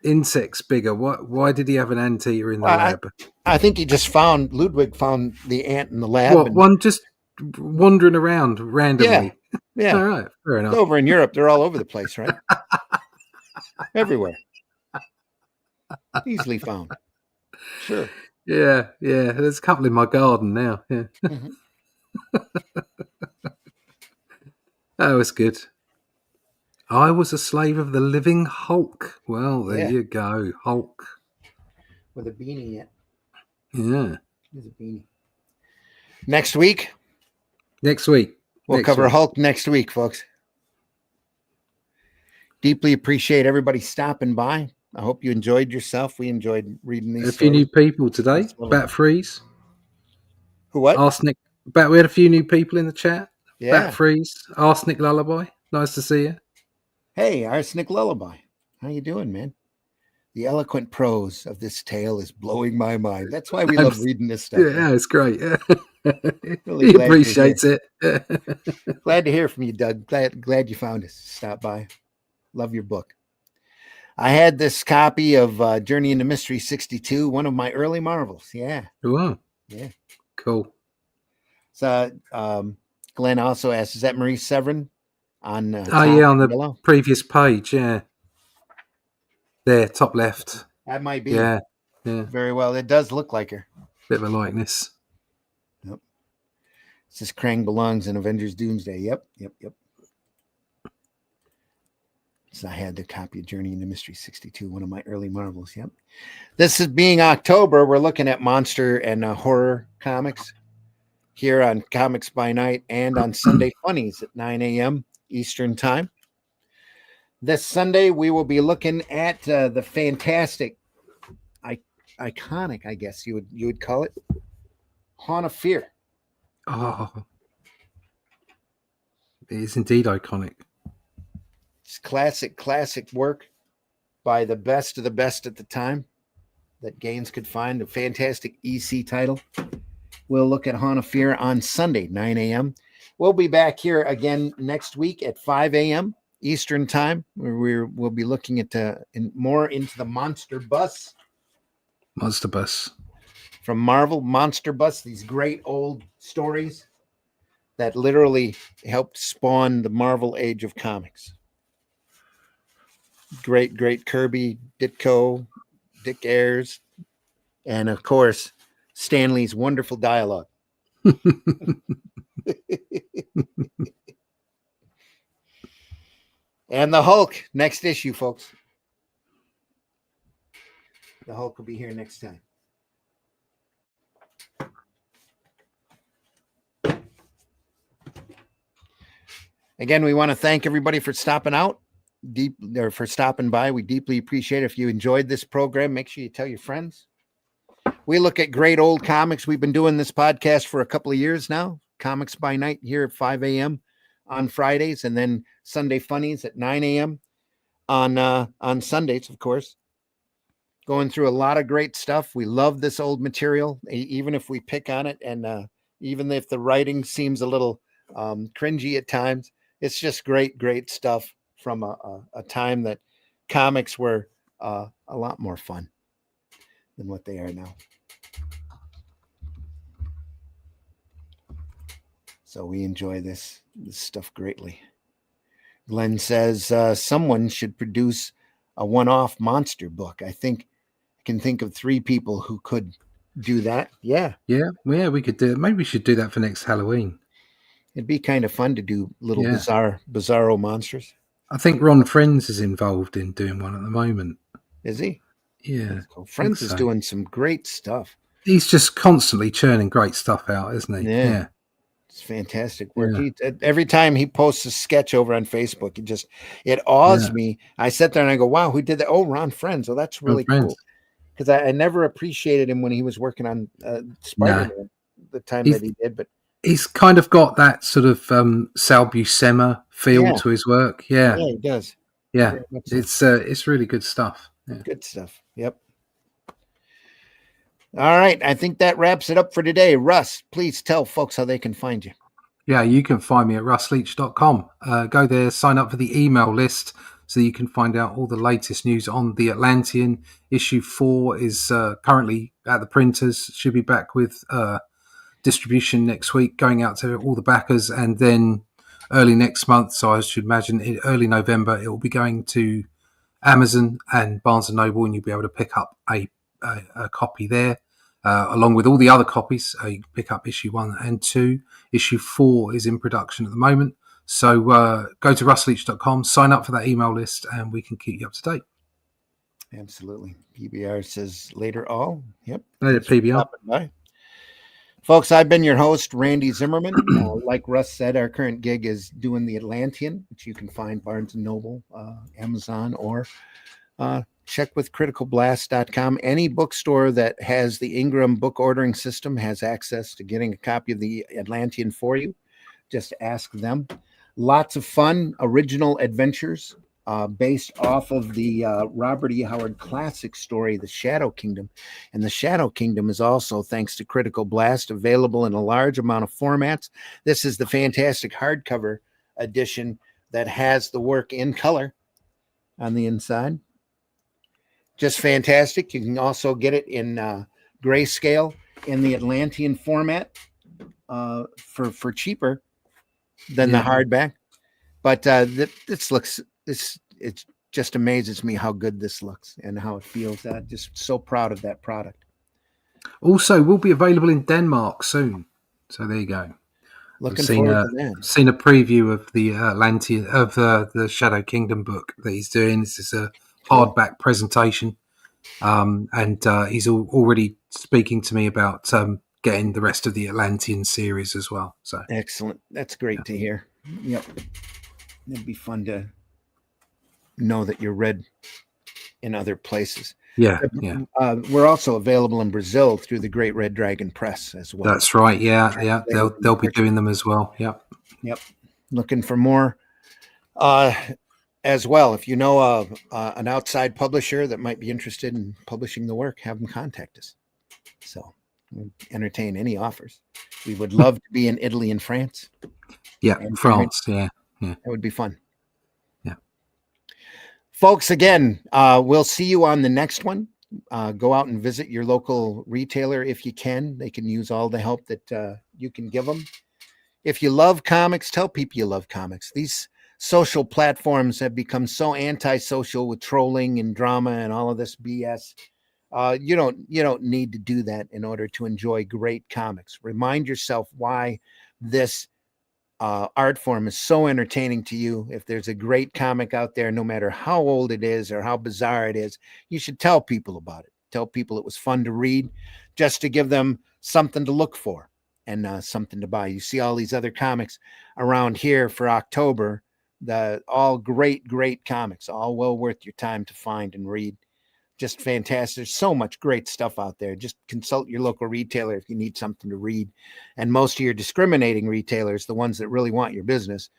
insects bigger, why did he have an anteater in the Well, lab? I think Ludwig found the ant in the lab. What, one just wandering around randomly? Yeah. All right, fair enough. Over in Europe, they're all over the place, right? Everywhere. Easily found. Sure. Yeah. There's a couple in my garden now. Yeah. Mhm. That was good. I was a slave of the living Hulk. Well, there Yeah. you go, Hulk. With a beanie yet. Yeah. There's a beanie. Next week, Next week. we'll cover Hulk next week, folks. Deeply appreciate everybody stopping by. I hope you enjoyed yourself. We enjoyed reading these A few new stories. people today. That's Bat Freeze. Who, what? Arsenic. We had a few new people in the chat. Yeah. Bat Freeze. Arsenic Lullaby. Nice to see you. Hey, Arsenic Lullaby. How you doing, man? The eloquent prose of this tale is blowing my mind. That's why we love reading this stuff. Yeah, it's great. Really He glad appreciates it. Glad to hear from you, Doug. Glad you found us. Stop by. Love your book. I had this copy of Journey into Mystery 62, one of my early marvels. Yeah. Wow. Yeah. Cool. So Glenn also asked, is that Marie Severin on on the below? previous page, yeah. There, top left. That might be. Yeah. Very well. It does look like her. Bit of a likeness. Yep. It says Krang belongs in Avengers Doomsday. Yep. So I had the copy of Journey into Mystery 62, one of my early marvels. Yep. This is being October. We're looking at monster and horror comics here on Comics by Night and on Sunday Funnies at 9 a.m. Eastern Time. This Sunday, we will be looking at the fantastic, iconic, I guess you would call it, Haunt of Fear. Oh. It is indeed iconic. It's classic work by the best of the best at the time that Gaines could find. A fantastic EC title. We'll look at Haunt of Fear on Sunday, 9 a.m. We'll be back here again next week at 5 a.m. Eastern Time, where we'll be looking at more into the Monsterbus. Monsterbus. From Marvel, Monsterbus, these great old stories that literally helped spawn the Marvel age of comics. Great Kirby, Ditko, Dick Ayers, and of course, Stanley's wonderful dialogue. And the Hulk, next issue, folks. The Hulk will be here next time. Again, we want to thank everybody for stopping out. For stopping by. We deeply appreciate it. If you enjoyed this program, make sure you tell your friends. We look at great old comics. We've been doing this podcast for a couple of years now. Comics by Night here at 5 a.m. on Fridays, and then Sunday Funnies at 9 a.m. on Sundays, of course. Going through a lot of great stuff. We love this old material, even if we pick on it and even if the writing seems a little cringy at times. It's just great stuff from a time that comics were a lot more fun than what they are now. So we enjoy this stuff greatly. Glenn says someone should produce a one-off monster book. I can think of 3 people who could do that. Yeah, we could do it. Maybe we should do that for next Halloween. it'd be kind of fun to do little Yeah. bizarro monsters. I think Ron Friends is involved in doing one at the moment. Is he? Yeah. Cool. Friends is doing some great stuff. He's just constantly churning great stuff out, isn't he? Yeah. It's fantastic work. Every time he posts a sketch over on Facebook, it awes me. I sit there and I go, wow, who did that? Oh, Ron Friends. Oh, that's really cool. Because I never appreciated him when he was working on Spider-Man the time that he did. But he's kind of got that sort of Sal Buscema feel to his work. Yeah, he does. Yeah, it's really good stuff. Yeah. Good stuff. Yep. All right. I think that wraps it up for today. Russ, please tell folks how they can find you. Yeah, you can find me at russleach.com. Go there, sign up for the email list so you can find out all the latest news on the Atlantean. Issue 4 is currently at the printers. Should be back with distribution next week, going out to all the backers, and then early next month, so I should imagine in early November, it will be going to Amazon and Barnes & Noble, and you'll be able to pick up a copy there, along with all the other copies. You can pick up issue 1 and 2. Issue 4 is in production at the moment. So go to russleach.com, sign up for that email list, and we can keep you up to date. Absolutely. PBR says later all. Yep. Later, PBR. Bye. Folks, I've been your host, Randy Zimmerman. Like Russ said, our current gig is doing the Atlantean, which you can find Barnes & Noble, Amazon, or check with criticalblast.com. Any bookstore that has the Ingram book ordering system has access to getting a copy of the Atlantean for you. Just ask them. Lots of fun, original adventures based off of the Robert E. Howard classic story, The Shadow Kingdom. And The Shadow Kingdom is also, thanks to Critical Blast, available in a large amount of formats. This is the fantastic hardcover edition that has the work in color on the inside. Just fantastic. You can also get it in grayscale in the Atlantean format for cheaper than the hardback. But this looks, it just amazes me how good this looks and how it feels. I'm just so proud of that product. Also, will be available in Denmark soon. So there you go. Looking forward to that. Seen a preview of the Atlantean of the Shadow Kingdom book that he's doing. This is a hardback presentation, and he's already speaking to me about getting the rest of the Atlantean series as well. So excellent. That's great to hear. Yep. It'd be fun to know that you're read in other places. Yeah. We're also available in Brazil through the Great Red Dragon Press as well. That's right. Yeah. They'll be doing them as well. Yep. Looking for more as well. If you know an outside publisher that might be interested in publishing the work, have them contact us. So we'll entertain any offers. We would love to be in Italy and France. Yeah, France. Yeah. That would be fun. Yeah. Folks, again, we'll see you on the next one. Go out and visit your local retailer if you can. They can use all the help that you can give them. If you love comics, tell people you love comics. These social platforms have become so antisocial with trolling and drama and all of this BS. You don't need to do that in order to enjoy great comics. Remind yourself why this art form is so entertaining to you. If there's a great comic out there, no matter how old it is or how bizarre it is, you should tell people about it. Tell people it was fun to read, just to give them something to look for and something to buy. You see all these other comics around here for October, all great comics, all well worth your time to find and read. Just fantastic. There's so much great stuff out there. Just consult your local retailer if you need something to read. And most of your discriminating retailers, the ones that really want your business,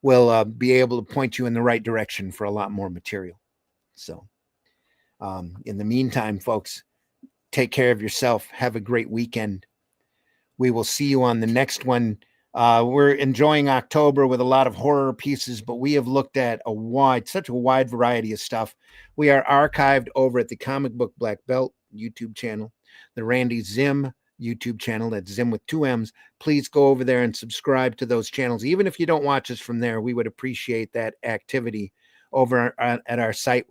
will be able to point you in the right direction for a lot more material. So in the meantime, folks, take care of yourself. Have a great weekend. We will see you on the next one. We're enjoying October with a lot of horror pieces, but we have looked at such a wide variety of stuff. We are archived over at the Comic Book Black Belt YouTube channel, the Randy Zim YouTube channel. That's Zim with 2 M's. Please go over there and subscribe to those channels. Even if you don't watch us from there, we would appreciate that activity over at our site.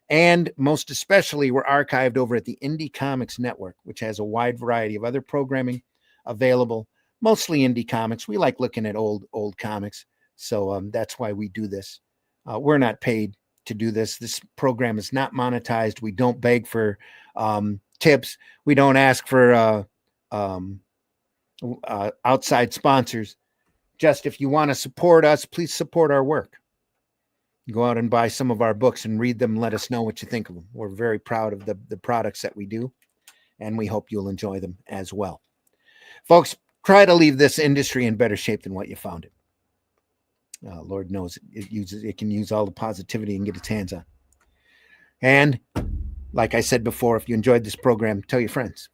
And most especially, we're archived over at the Indie Comics Network, which has a wide variety of other programming available, mostly indie comics. We like looking at old comics. So that's why we do this. We're not paid to do this. This program is not monetized. We don't beg for tips. We don't ask for outside sponsors. Just if you want to support us, please support our work. Go out and buy some of our books and read them and let us know what you think of them. We're very proud of the products that we do, and we hope you'll enjoy them as well. Folks, try to leave this industry in better shape than what you found it. Lord knows it can use all the positivity and get its hands on. And like I said before, if you enjoyed this program, tell your friends.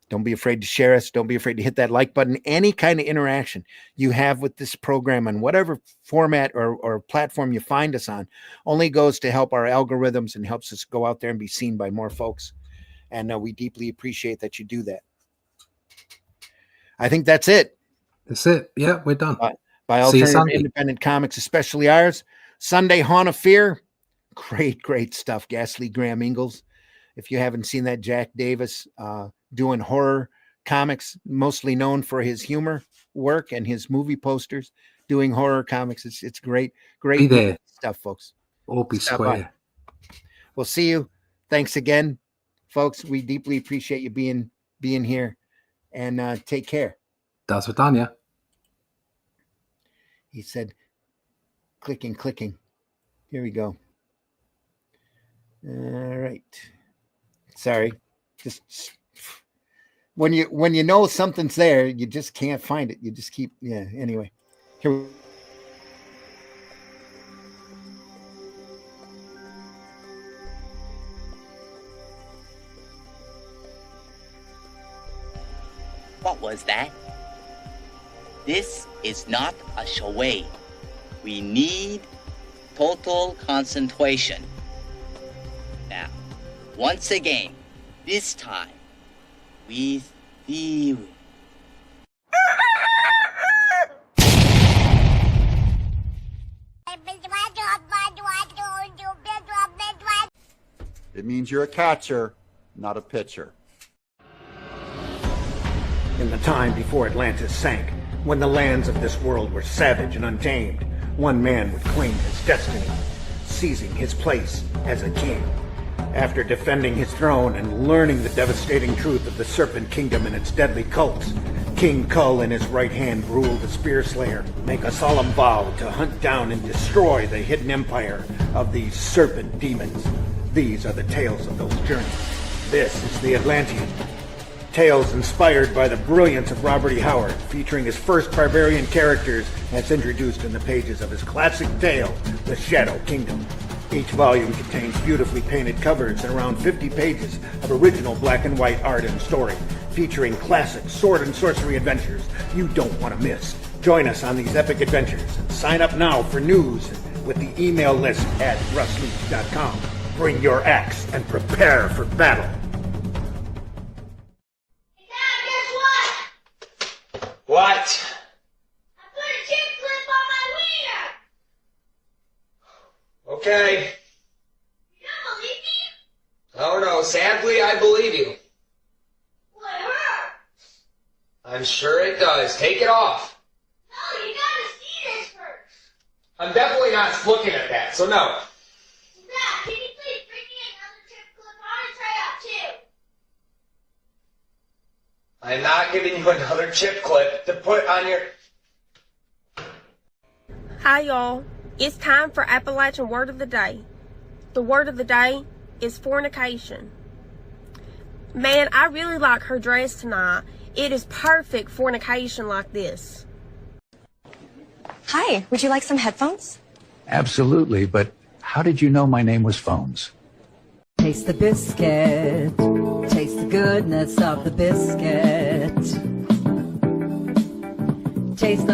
Don't be afraid to share us. Don't be afraid to hit that like button. Any kind of interaction you have with this program on whatever format or platform you find us on only goes to help our algorithms and helps us go out there and be seen by more folks. And we deeply appreciate that you do that. I think that's it. That's it. Yeah, we're done. By Alternative Independent Comics, especially ours. Sunday, Haunt of Fear. Great stuff. Ghastly Graham Ingalls. If you haven't seen that, Jack Davis doing horror comics, mostly known for his humor work and his movie posters, doing horror comics. It's great stuff, folks. Or be square. We'll see you. Thanks again, folks. We deeply appreciate you being here, and take care. Das Vidania. He said, clicking. Here we go. All right. Sorry. Just when you know something's there, you just can't find it. You just keep, anyway. Here. What was that? This is not a charade. We need total concentration. Now, once again, this time, with the... It means you're a catcher, not a pitcher. In the time before Atlantis sank, when the lands of this world were savage and untamed, one man would claim his destiny, seizing his place as a king. After defending his throne and learning the devastating truth of the Serpent Kingdom and its deadly cults, King Kull in his right hand ruled the Spear Slayer, make a solemn vow to hunt down and destroy the hidden empire of these serpent demons. These are the tales of those journeys. This is the Atlantean. Tales inspired by the brilliance of Robert E. Howard, featuring his first barbarian characters as introduced in the pages of his classic tale, The Shadow Kingdom. Each volume contains beautifully painted covers and around 50 pages of original black and white art and story, featuring classic sword and sorcery adventures you don't want to miss. Join us on these epic adventures and sign up now for news with the email list at russleach.com. Bring your axe and prepare for battle. What? I put a chip clip on my wiener! Okay. You don't believe me? Oh no, sadly I believe you. Well, it hurts. I'm sure it does. Take it off. No, you gotta see this first. I'm definitely not looking at that, so no. Dad, can you please bring me another chip clip? I want to try out too. I'm not giving you another chip clip to put on your... Hi y'all, it's time for Appalachian Word of the Day. The word of the day is fornication. Man, I really like her dress tonight. It is perfect fornication like this. Hi, would you like some headphones? Absolutely, but how did you know my name was Phones? Taste the biscuit. Taste the goodness of the biscuit. chase the